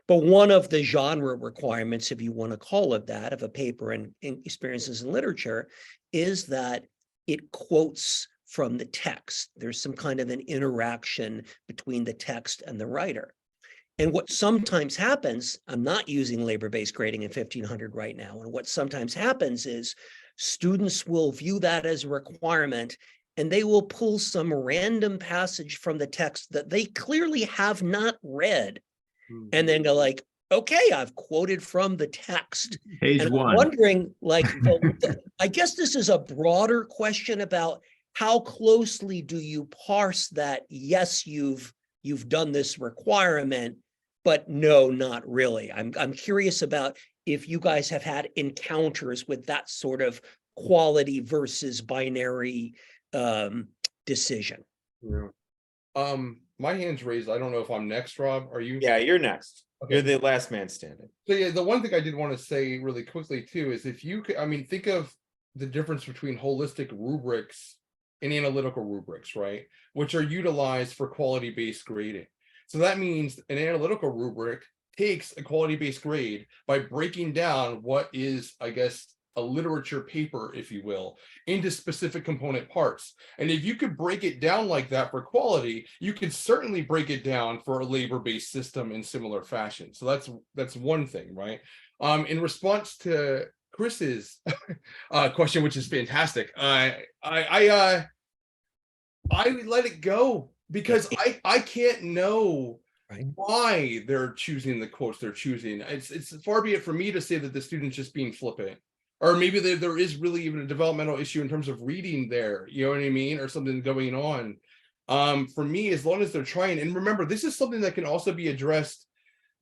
But one of the genre requirements, if you want to call it that, of a paper in experiences in literature, is that it quotes from the text. There's some kind of an interaction between the text and the writer. And what sometimes happens, I'm not using labor-based grading in 1500 right now, and what sometimes happens is students will view that as a requirement, and they will pull some random passage from the text that they clearly have not read, and then go like, okay, I've quoted from the text. Page And I'm one. wondering, like, I guess this is a broader question about how closely do you parse that, yes, you've done this requirement, but no, not really. I'm curious about if you guys have had encounters with that sort of quality versus binary decision. Yeah. My hand's raised. I don't know if I'm next, Rob. Are you? Yeah, you're next. Okay. You're the last man standing. So yeah, the one thing I did want to say really quickly too is if you could, I mean, think of the difference between holistic rubrics and analytical rubrics, right? Which are utilized for quality-based grading. So that means an analytical rubric takes a quality-based grade by breaking down what is, I guess, a literature paper, if you will, into specific component parts. And if you could break it down like that for quality, you could certainly break it down for a labor-based system in similar fashion. So that's one thing, right? In response to Chris's question, which is fantastic, I would let it go because I can't know Right. why they're choosing the quotes they're choosing. It's far be it for me to say that the student's just being flippant. Or maybe there is really even a developmental issue in terms of reading there, you know what I mean? Or something going on. For me, as long as they're trying, and remember, this is something that can also be addressed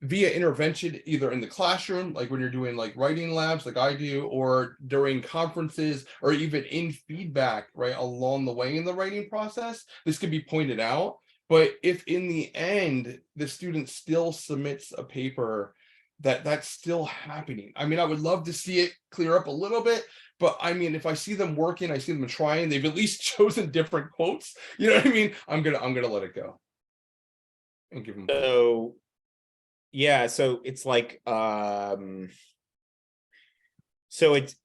via intervention, either in the classroom, like when you're doing like writing labs, like I do, or during conferences, or even in feedback, right, along the way in the writing process. This can be pointed out. But if in the end, the student still submits a paper that's still happening. I mean, I would love to see it clear up a little bit, but I mean, if I see them working, I see them trying, they've at least chosen different quotes. You know what I mean? I'm gonna let it go and give them. So yeah, so it's like so it's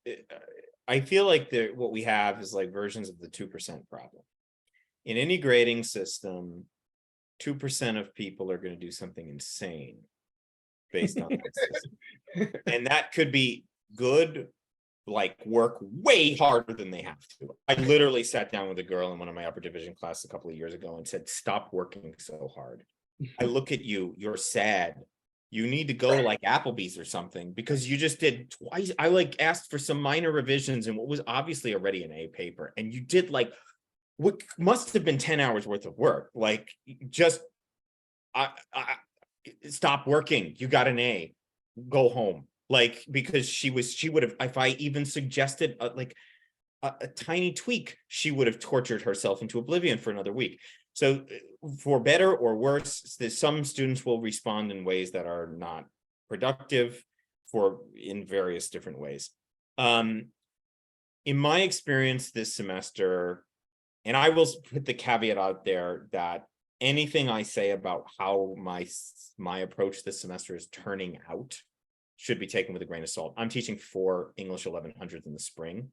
I feel like what we have is like versions of the 2% problem. In any grading system, 2% of people are going to do something insane based on that system. And that could be good, like work way harder than they have to. I literally sat down with a girl in one of my upper division classes a couple of years ago and said, stop working so hard. I look at you, you're sad. You need to go to like Applebee's or something because you just did twice. I like asked for some minor revisions in what was obviously already an A paper. And you did like what must have been 10 hours worth of work. Like just stop working. You got an A, go home. Like, because she would have, if I even suggested a tiny tweak, she would have tortured herself into oblivion for another week. So for better or worse, some students will respond in ways that are not productive in various different ways. In my experience this semester, and I will put the caveat out there that anything I say about how my approach this semester is turning out should be taken with a grain of salt. I'm teaching 4 English 1100s in the spring.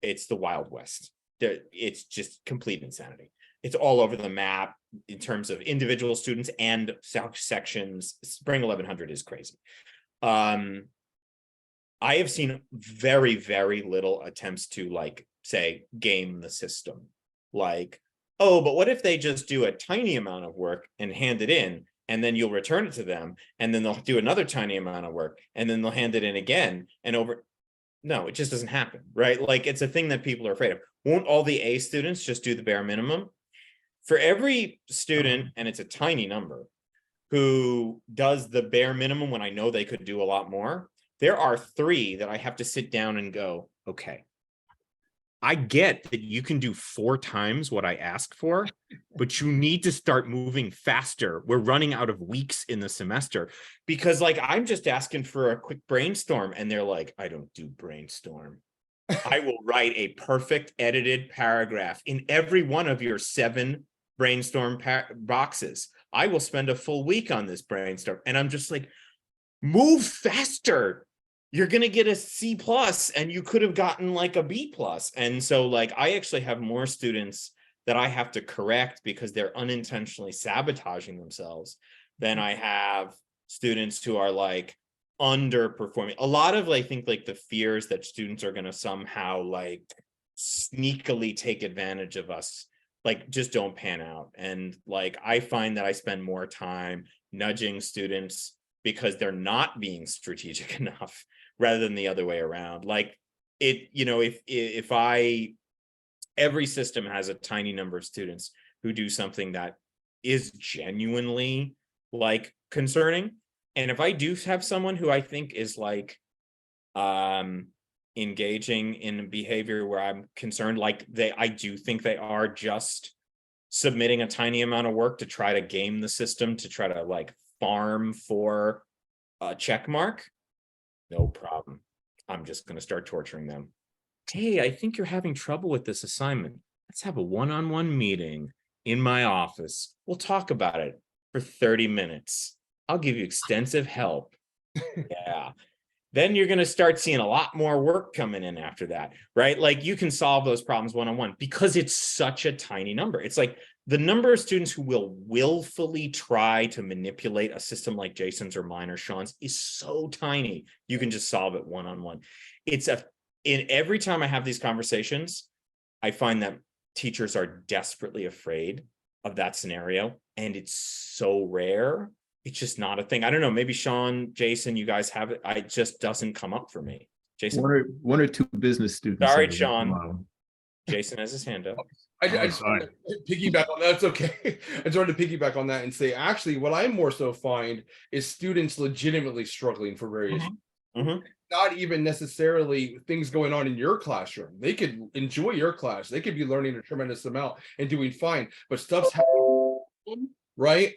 It's the Wild West. It's just complete insanity. It's all over the map in terms of individual students and sections. Spring 1100 is crazy. I have seen very, very little attempts to like say game the system. Like, oh, but what if they just do a tiny amount of work and hand it in, and then you'll return it to them, and then they'll do another tiny amount of work, and then they'll hand it in again and over. No, it just doesn't happen, right? Like it's a thing that people are afraid of. Won't all the A students just do the bare minimum? For every student, and it's a tiny number, who does the bare minimum when I know they could do a lot more, there are 3 that I have to sit down and go, okay, I get that you can do 4 times what I asked for, but you need to start moving faster. We're running out of weeks in the semester because like, I'm just asking for a quick brainstorm and they're like, I don't do brainstorm. I will write a perfect edited paragraph in every one of your 7 brainstorm boxes. I will spend a full week on this brainstorm. And I'm just like, move faster. You're going to get a C+ and you could have gotten like a B+. And so like, I actually have more students that I have to correct because they're unintentionally sabotaging themselves than I have students who are like underperforming. A lot of, I think, like the fears that students are going to somehow like sneakily take advantage of us, like just don't pan out. And like, I find that I spend more time nudging students because they're not being strategic enough rather than the other way around. Like it, you know, if every system has a tiny number of students who do something that is genuinely like concerning. And if I do have someone who I think is like engaging in behavior where I'm concerned, like I do think they are just submitting a tiny amount of work to try to game the system, to try to like farm for a check mark, no problem. I'm just going to start torturing them. Hey, I think you're having trouble with this assignment. Let's have a one-on-one meeting in my office. We'll talk about it for 30 minutes. I'll give you extensive help. Yeah. Then you're going to start seeing a lot more work coming in after that, right? Like you can solve those problems one-on-one because it's such a tiny number. It's like the number of students who will willfully try to manipulate a system like Jason's or mine or Sean's is so tiny. You can just solve it one-on-one. Every time I have these conversations, I find that teachers are desperately afraid of that scenario. And it's so rare. It's just not a thing. I don't know. Maybe Sean, Jason, you guys have it. It just doesn't come up for me. Jason. One or two business students. Sorry, Sean. Jason has his hand up. I just wanted to piggyback on that. That's okay. I just wanted to piggyback on that and say, actually, what I more so find is students legitimately struggling for various not even necessarily things going on in your classroom. They could enjoy your class. They could be learning a tremendous amount and doing fine, but stuff's happening, right?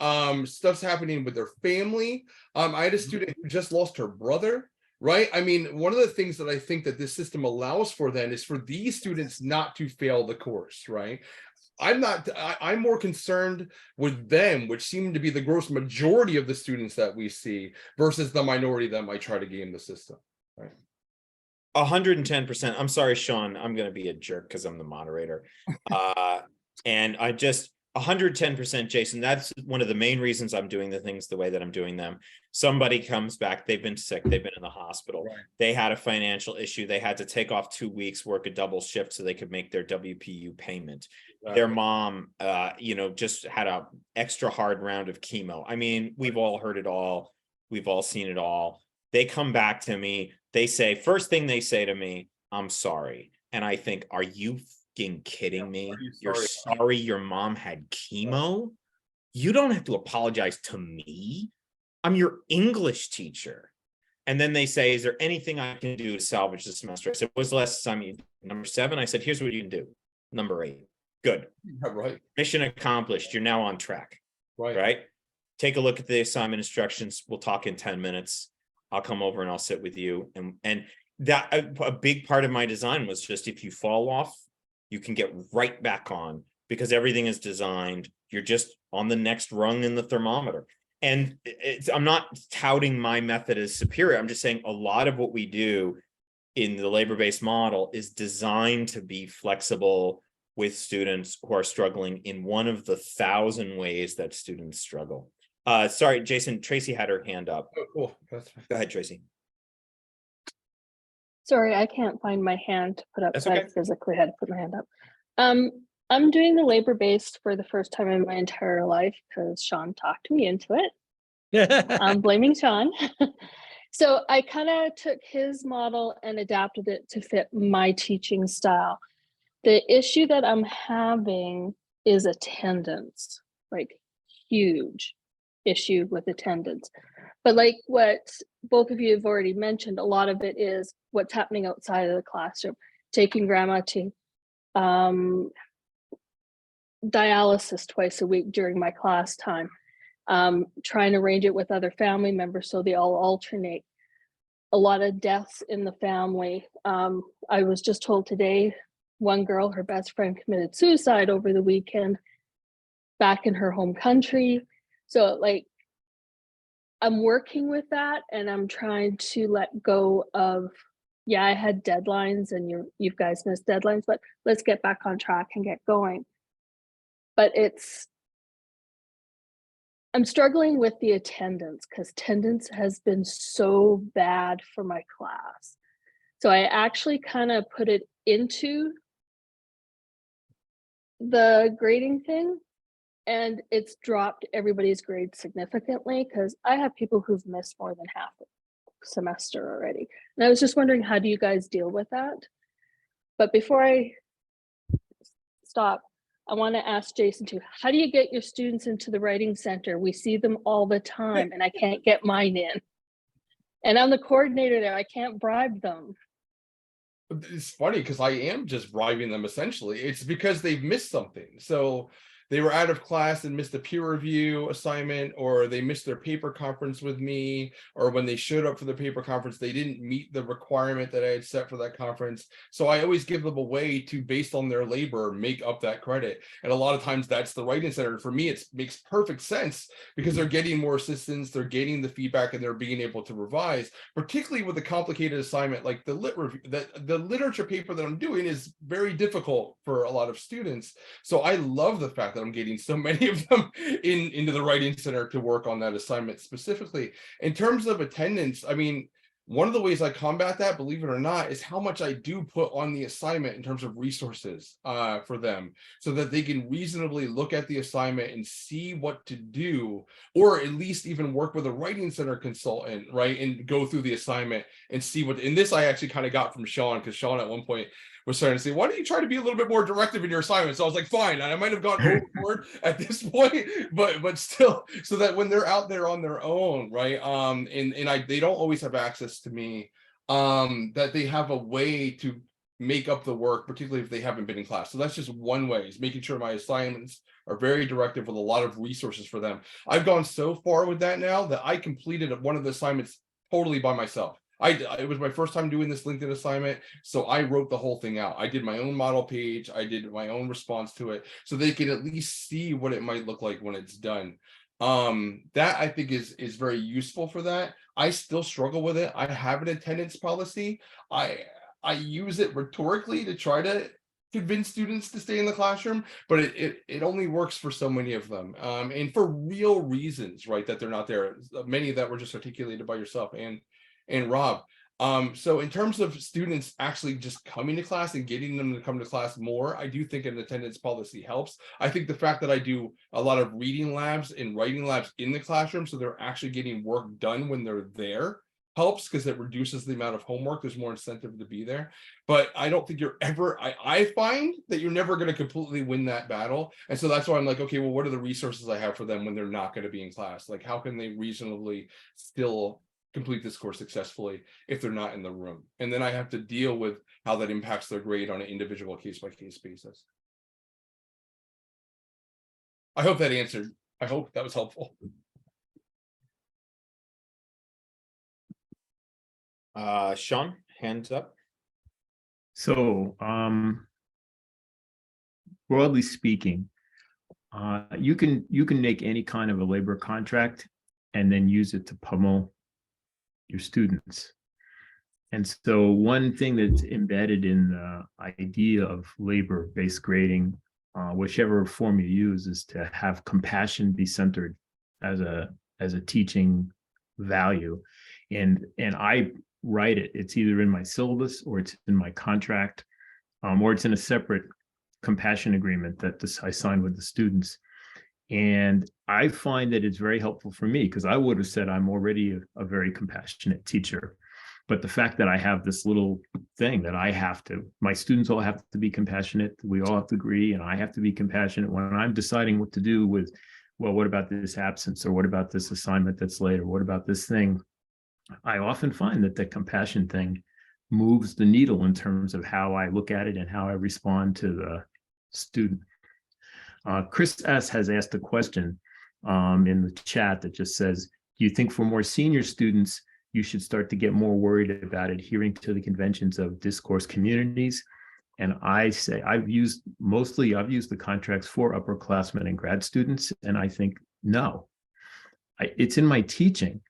Stuff's happening with their family. I had a student who just lost her brother, right? I mean, one of the things that I think that this system allows for then is for these students not to fail the course, right? I'm more concerned with them, which seem to be the gross majority of the students that we see versus the minority that might try to game the system. Right. 110%. I'm sorry, Sean. I'm going to be a jerk because I'm the moderator. And I just 110%, Jason. That's one of the main reasons I'm doing the things the way that I'm doing them. Somebody comes back. They've been sick. They've been in the hospital. Right. They had a financial issue. They had to take off 2 weeks, work a double shift so they could make their WPU payment. Right. Their mom, just had a extra hard round of chemo. I mean, we've all heard it all. We've all seen it all. They come back to me. They say, first thing they say to me, I'm sorry. And I think, are you fucking kidding me? You're sorry your mom had chemo? You don't have to apologize to me. I'm your English teacher. And then they say, is there anything I can do to salvage the semester? I said, what was the last assignment? Number 7. I said, here's what you can do. Number 8. Good. Yeah, right. Mission accomplished. You're now on track. Right. Take a look at the assignment instructions. We'll talk in 10 minutes. I'll come over and I'll sit with you. And that a big part of my design was just, if you fall off, you can get right back on, because everything is designed. You're just on the next rung in the thermometer. And I'm not touting my method as superior. I'm just saying a lot of what we do in the labor-based model is designed to be flexible with students who are struggling in one of the 1,000 ways that students struggle. Sorry, Jason, Tracy had her hand up. Oh, cool. That's fine. Go ahead, Tracy. Sorry, I can't find my hand to put up. That's so okay. I physically had to put my hand up. I'm doing the labor-based for the first time in my entire life because Sean talked me into it. I'm blaming Sean. So I kind of took his model and adapted it to fit my teaching style. The issue that I'm having is attendance, like huge issue with attendance. But like what both of you have already mentioned, a lot of it is what's happening outside of the classroom, taking grandma to dialysis twice a week during my class time, trying to arrange it with other family members so they all alternate. A lot of deaths in the family. I was just told today, one girl, her best friend committed suicide over the weekend back in her home country. So like, I'm working with that and I'm trying to let go of, yeah, I had deadlines and you guys missed deadlines, but let's get back on track and get going. But I'm struggling with the attendance because attendance has been so bad for my class. So I actually kind of put it into the grading thing, and it's dropped everybody's grade significantly because I have people who've missed more than half a semester already. And I was just wondering, how do you guys deal with that? But before I stop, I want to ask Jason too, how do you get your students into the writing center? We see them all the time and I can't get mine in. And I'm the coordinator there, I can't bribe them. It's funny because I am just bribing them essentially. It's because they've missed something. So they were out of class and missed a peer review assignment, or they missed their paper conference with me, or when they showed up for the paper conference, they didn't meet the requirement that I had set for that conference. So I always give them a way to, based on their labor, make up that credit. And a lot of times that's the writing center. For me, it makes perfect sense because they're getting more assistance, they're getting the feedback, and they're being able to revise, particularly with a complicated assignment like the lit review. The literature paper that I'm doing is very difficult for a lot of students. So I love the fact that I'm getting so many of them into the writing center to work on that assignment specifically. In terms of attendance, I mean, one of the ways I combat that, believe it or not, is how much I do put on the assignment in terms of resources for them, so that they can reasonably look at the assignment and see what to do, or at least even work with a writing center consultant, right, and go through the assignment and see what. And this I actually kind of got from Sean, because Sean at one point was starting to say, why don't you try to be a little bit more directive in your assignments? So I was like, fine, and I might have gone overboard at this point, but still, so that when they're out there on their own, right, they don't always have access to me, that they have a way to make up the work, particularly if they haven't been in class. So that's just one way, is making sure my assignments are very directive with a lot of resources for them. I've gone so far with that now that I completed one of the assignments totally by myself. It was my first time doing this LinkedIn assignment, so I wrote the whole thing out. I did my own model page, I did my own response to it, so they can at least see what it might look like when it's done. That I think is very useful for that. I still struggle with it. I have an attendance policy. I use it rhetorically to try to convince students to stay in the classroom, but it only works for so many of them, and for real reasons, right, that they're not there. Many of that were just articulated by yourself and Rob. So in terms of students actually just coming to class and getting them to come to class more, I do think an attendance policy helps. I think the fact that I do a lot of reading labs and writing labs in the classroom, so they're actually getting work done when they're there, helps, because it reduces the amount of homework. There's more incentive to be there. But I don't think you're ever, I find that you're never going to completely win that battle. And so that's why I'm like, okay, well, what are the resources I have for them when they're not going to be in class? Like, how can they reasonably still complete this course successfully if they're not in the room? And then I have to deal with how that impacts their grade on an individual case-by-case basis. I hope that answered. I hope that was helpful. Sean, hands up. So, broadly speaking, you can make any kind of a labor contract and then use it to pummel your students. And so one thing that's embedded in the idea of labor-based grading, whichever form you use, is to have compassion be centered as a teaching value. And I write it. It's either in my syllabus, or it's in my contract, or it's in a separate compassion agreement that I sign with the students. And I find that it's very helpful for me, because I would have said I'm already a very compassionate teacher. But the fact that I have this little thing that my students all have to be compassionate, we all have to agree, and I have to be compassionate when I'm deciding what to do with, well, what about this absence, or what about this assignment that's late, or what about this thing? I often find that the compassion thing moves the needle in terms of how I look at it and how I respond to the student. Chris S. has asked a question in the chat that just says, do you think for more senior students, you should start to get more worried about adhering to the conventions of discourse communities? And I say, I've used the contracts for upperclassmen and grad students, and I think no. it's in my teaching.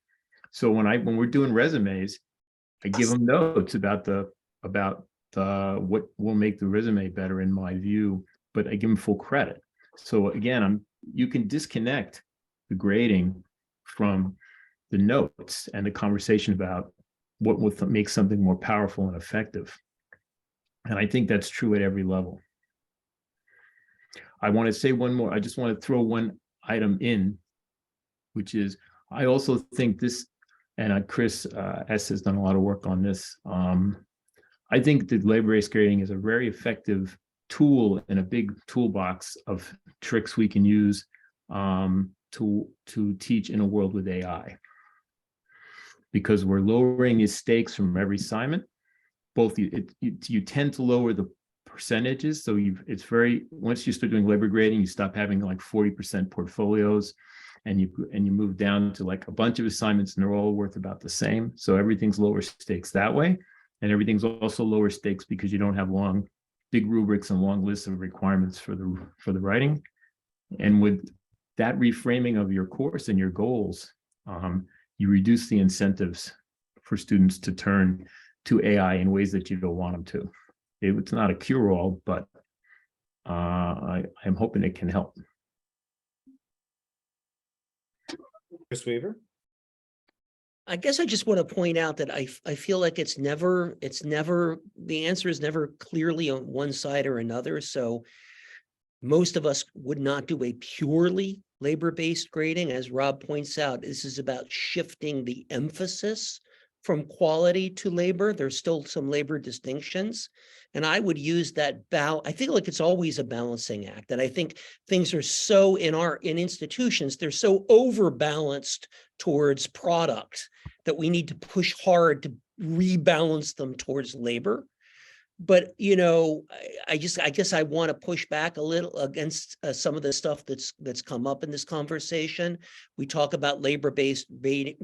So when we're doing resumes, I give them notes about what will make the resume better in my view, but I give them full credit. So again, you can disconnect the grading from the notes and the conversation about what will make something more powerful and effective. And I think that's true at every level. I want to say one more. I just want to throw one item in, which is I also think this, and Chris S has done a lot of work on this. I think that labor-based grading is a very effective tool in a big toolbox of tricks we can use to teach in a world with AI. Because we're lowering the stakes from every assignment. Both you tend to lower the percentages. So once you start doing labor grading, you stop having like 40% portfolios, and you move down to like a bunch of assignments, and they're all worth about the same. So everything's lower stakes that way, and everything's also lower stakes because you don't have big rubrics and long lists of requirements for the writing. And with that reframing of your course and your goals, you reduce the incentives for students to turn to AI in ways that you don't want them to. It's not a cure-all, but I'm hoping it can help. Chris Weaver? I guess I just want to point out that I feel like the answer is never clearly on one side or another. So most of us would not do a purely labor-based grading. As Rob points out, this is about shifting the emphasis from quality to labor. There's still some labor distinctions. And I would use that I feel like it's always a balancing act. And I think things are so in institutions, they're so overbalanced towards product that we need to push hard to rebalance them towards labor. But, I guess I want to push back a little against some of the stuff that's come up in this conversation. We talk about labor-based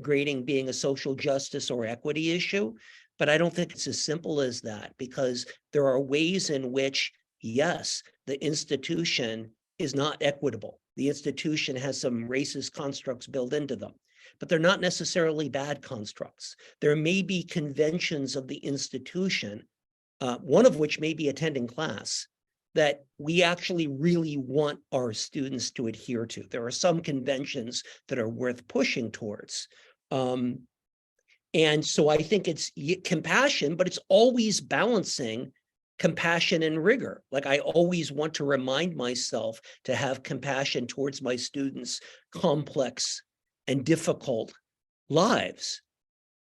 grading being a social justice or equity issue, but I don't think it's as simple as that, because there are ways in which, yes, the institution is not equitable. The institution has some racist constructs built into them, but they're not necessarily bad constructs. There may be conventions of the institution, one of which may be attending class, that we actually really want our students to adhere to. There are some conventions that are worth pushing towards. And so I think it's compassion, but it's always balancing compassion and rigor. Like, I always want to remind myself to have compassion towards my students' complex and difficult lives.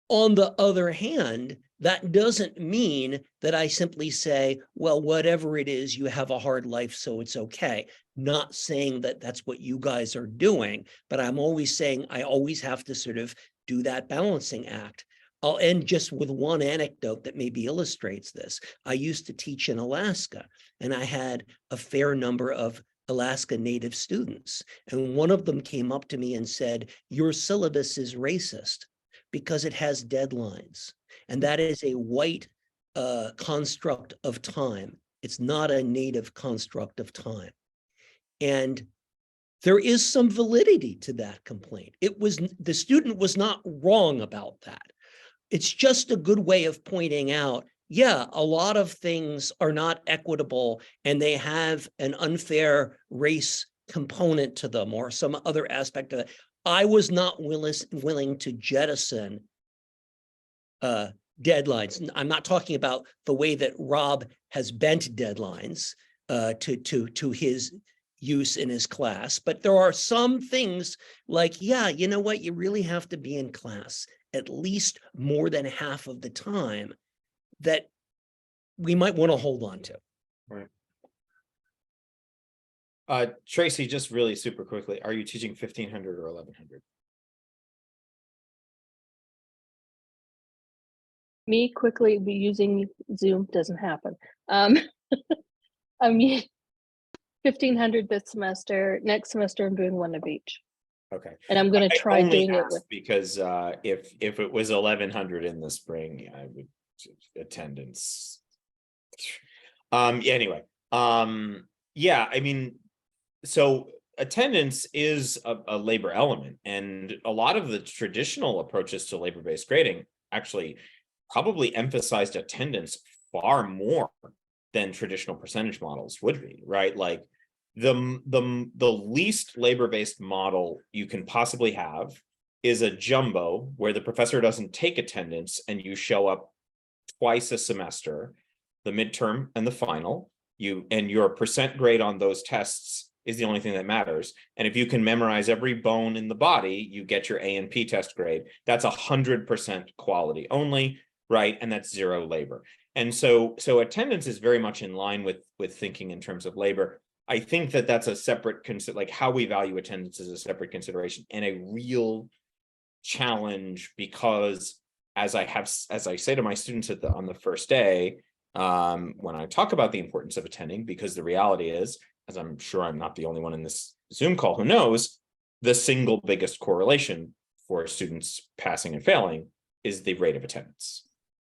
On the other hand, that doesn't mean that I simply say, well, whatever it is, you have a hard life, so it's okay. Not saying that that's what you guys are doing, but I'm always saying I always have to sort of do that balancing act. I'll end just with one anecdote that maybe illustrates this. I used to teach in Alaska, and I had a fair number of Alaska Native students. And one of them came up to me and said, "Your syllabus is racist because it has deadlines." And that is a white construct of time. It's not a Native construct of time. And there is some validity to that complaint. The student was not wrong about that. It's just a good way of pointing out, yeah, a lot of things are not equitable and they have an unfair race component to them or some other aspect of it. I was not willing to jettison deadlines. I'm not talking about the way that Rob has bent deadlines to his use in his class, but there are some things like, yeah, you know what, you really have to be in class at least more than half of the time, that we might want to hold on to. Right. Tracy, just really super quickly, are you teaching 1500 or 1100? Me quickly be using Zoom doesn't happen. I'm 1500 this semester. Next semester, I'm doing one of each. Okay. And I'm going to try doing it with, because if it was 1100 in the spring, I would attendance. Anyway, yeah, I mean, so attendance is a labor element, and a lot of the traditional approaches to labor-based grading actually probably emphasized attendance far more than traditional percentage models would be, right? Like the least labor-based model you can possibly have is a jumbo where the professor doesn't take attendance and you show up twice a semester, the midterm and the final, and your percent grade on those tests is the only thing that matters. And if you can memorize every bone in the body, you get your A and P test grade. That's 100% quality only, right? And that's zero labor. And so attendance is very much in line with thinking in terms of labor. I think that that's a separate like how we value attendance is a separate consideration and a real challenge, because as I say to my students on the first day, when I talk about the importance of attending, because the reality is, as I'm sure I'm not the only one in this Zoom call who knows, the single biggest correlation for students passing and failing is the rate of attendance.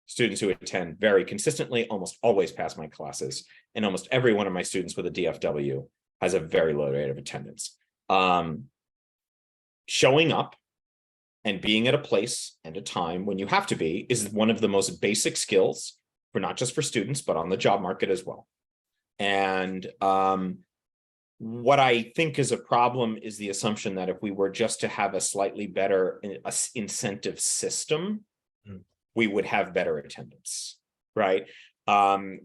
Students who attend very consistently almost always pass my classes, and almost every one of my students with a DFW has a very low rate of attendance. Showing up and being at a place and a time when you have to be is one of the most basic skills for not just for students, but on the job market as well. And what I think is a problem is the assumption that if we were just to have a slightly better incentive system, we would have better attendance, right?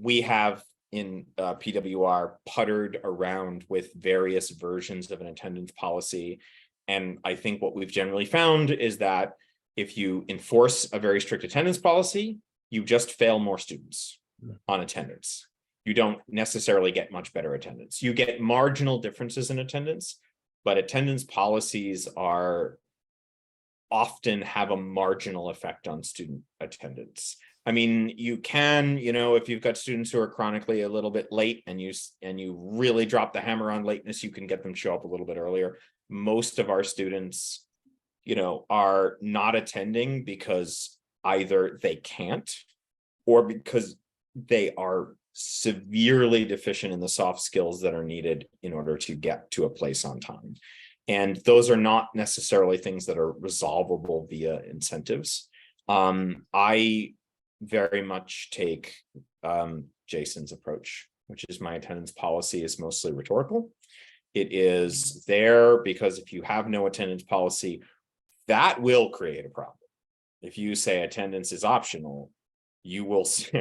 We have in PWR puttered around with various versions of an attendance policy. And I think what we've generally found is that if you enforce a very strict attendance policy, you just fail more students on attendance. You don't necessarily get much better attendance. You get marginal differences in attendance, but attendance policies often have a marginal effect on student attendance. I mean, you can, if you've got students who are chronically a little bit late and you really drop the hammer on lateness, you can get them to show up a little bit earlier. Most of our students, are not attending because either they can't or because they are severely deficient in the soft skills that are needed in order to get to a place on time. And those are not necessarily things that are resolvable via incentives. I very much take Jason's approach, which is my attendance policy is mostly rhetorical. It is there because if you have no attendance policy, that will create a problem. If you say attendance is optional, you will see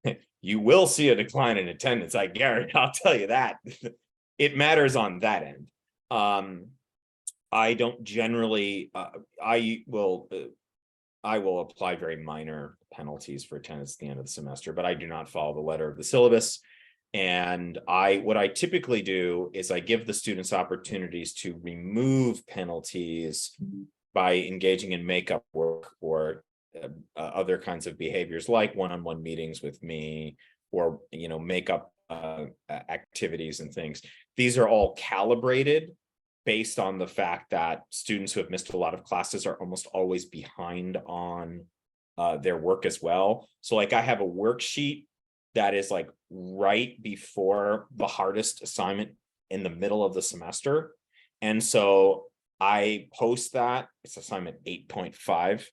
a decline in attendance. I guarantee, I'll tell you that. It matters on that end. I don't generally, I will apply very minor penalties for attendance at the end of the semester, but I do not follow the letter of the syllabus. And what I typically do is I give the students opportunities to remove penalties by engaging in makeup work or other kinds of behaviors like one-on-one meetings with me or, makeup activities and things. These are all calibrated based on the fact that students who have missed a lot of classes are almost always behind on their work as well. So like I have a worksheet that is like right before the hardest assignment in the middle of the semester. And so I post that, it's assignment 8.5.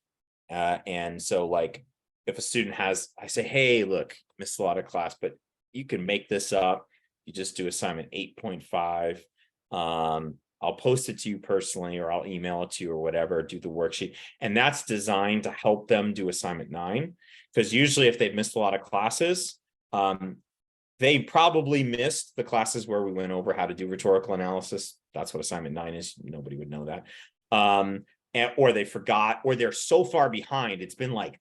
And so like if a student I say, hey, look, missed a lot of class, but you can make this up. You just do assignment 8.5. I'll post it to you personally, or I'll email it to you or whatever, do the worksheet. And that's designed to help them do assignment 9. Because usually if they've missed a lot of classes, they probably missed the classes where we went over how to do rhetorical analysis. That's what assignment 9 is. Nobody would know that. Or they forgot, or they're so far behind. It's been like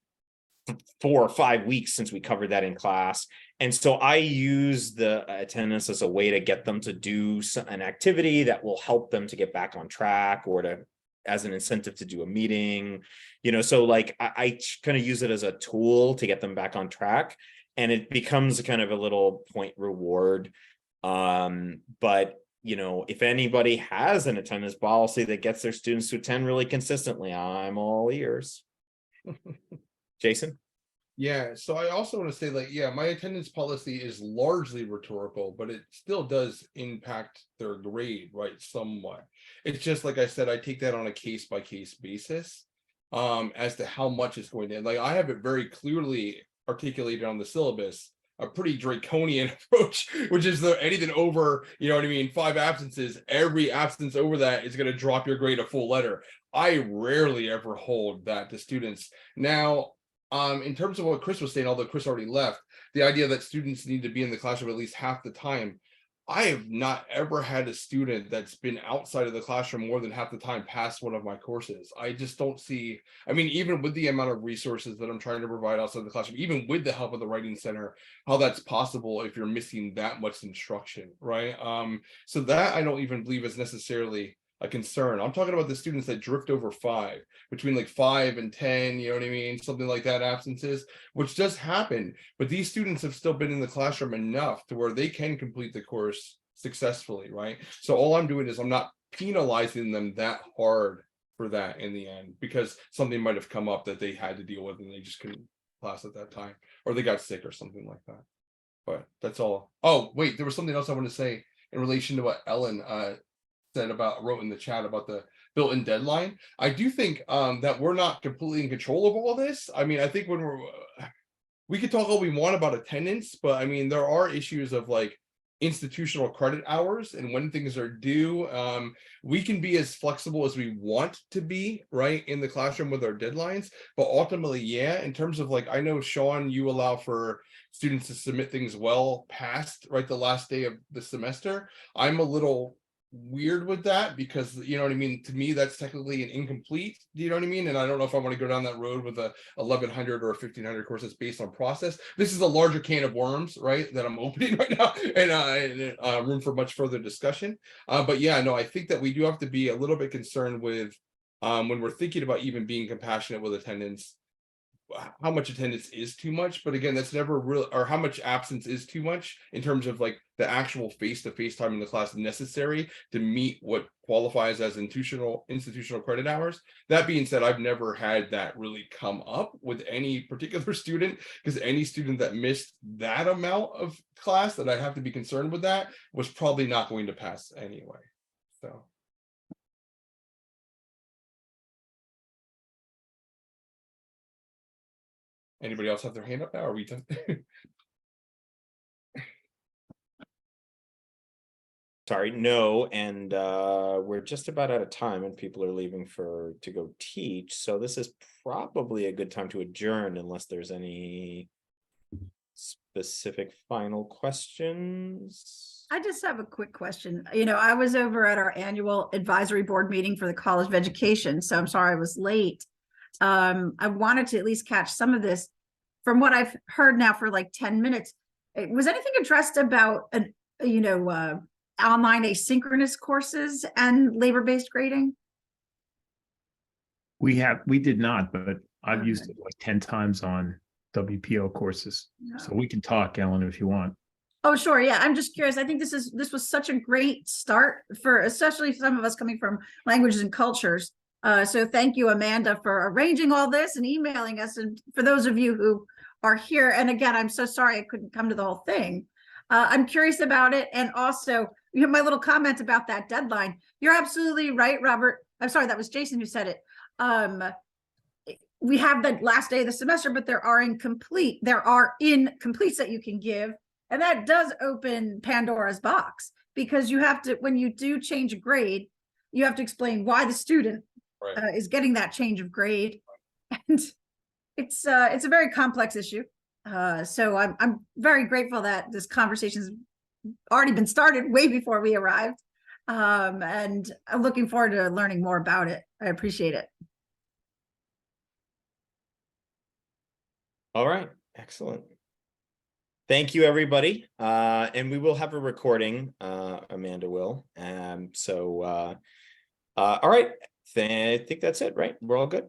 4 or 5 weeks since we covered that in class. And so I use the attendance as a way to get them to do an activity that will help them to get back on track, or as an incentive to do a meeting, so like I kind of use it as a tool to get them back on track, and it becomes kind of a little point reward. But if anybody has an attendance policy that gets their students to attend really consistently, I'm all ears. Jason? Yeah, so I also want to say, like, yeah, my attendance policy is largely rhetorical, but it still does impact their grade, right? Somewhat. It's just like I said, I take that on a case by case basis, as to how much it's going to. Like, I have it very clearly articulated on the syllabus, a pretty draconian approach, which is anything over, you know what I mean, 5 absences, every absence over that is going to drop your grade a full letter. I rarely ever hold that to students. Now, in terms of what Chris was saying, although Chris already left, the idea that students need to be in the classroom at least half the time. I have not ever had a student that's been outside of the classroom more than half the time past one of my courses. I just don't see, I mean, even with the amount of resources that I'm trying to provide outside the classroom, even with the help of the writing center, how that's possible if you're missing that much instruction, right? So that I don't even believe is necessarily a concern. I'm talking about the students that drift over 5, between like 5 and 10, you know what I mean? Something like that, absences, which does happen. But these students have still been in the classroom enough to where they can complete the course successfully, right? So all I'm doing is I'm not penalizing them that hard for that in the end, because something might have come up that they had to deal with and they just couldn't class at that time, or they got sick or something like that. But that's all. Oh, wait, there was something else I want to say in relation to what Ellen said about, wrote in the chat about the built-in deadline. I do think that we're not completely in control of all this. I mean, I think when we could talk all we want about attendance, but I mean, there are issues of like institutional credit hours and when things are due. We can be as flexible as we want to be, right, in the classroom with our deadlines, but ultimately, yeah, in terms of like, I know Sean, you allow for students to submit things well past, right, the last day of the semester. I'm a little weird with that because, you know what I mean, to me that's technically an incomplete, you know what I mean, and I don't know if I want to go down that road with a 1100 or a 1500 course that's based on process. This is a larger can of worms, right, that I'm opening right now, and room for much further discussion. But yeah, no, I think that we do have to be a little bit concerned with when we're thinking about even being compassionate with attendance, how much attendance is too much. But again, that's never real, or how much absence is too much in terms of like the actual face-to-face time in the class necessary to meet what qualifies as institutional credit hours. That being said, I've never had that really come up with any particular student, because any student that missed that amount of class that I have to be concerned with that was probably not going to pass anyway. So anybody else have their hand up now? Are we done? Sorry, no, and we're just about out of time and people are leaving to go teach. So this is probably a good time to adjourn unless there's any specific final questions. I just have a quick question. You know, I was over at our annual advisory board meeting for the College of Education, so I'm sorry I was late. I wanted to at least catch some of this. From what I've heard now for like 10 minutes, was anything addressed about online asynchronous courses and labor-based grading? We did not, but I've used it like 10 times on WPO courses. Yeah. So we can talk, Ellen, if you want. Oh, sure. Yeah, I'm just curious. I think this was such a great start for especially some of us coming from languages and cultures. So thank you, Amanda, for arranging all this and emailing us. And for those of you who are here, and again, I'm so sorry I couldn't come to the whole thing. I'm curious about it. And also, you know, my little comment about that deadline. You're absolutely right, Robert. I'm sorry, that was Jason who said it. We have the last day of the semester, but there are incompletes that you can give. And that does open Pandora's box, because you have to, when you do change a grade, you have to explain why the student is getting that change of grade. And it's a very complex issue. So I'm very grateful that this conversation's already been started way before we arrived. And I'm looking forward to learning more about it. I appreciate it. All right, excellent. Thank you, everybody. And we will have a recording, Amanda will. All right, I think that's it, right? We're all good.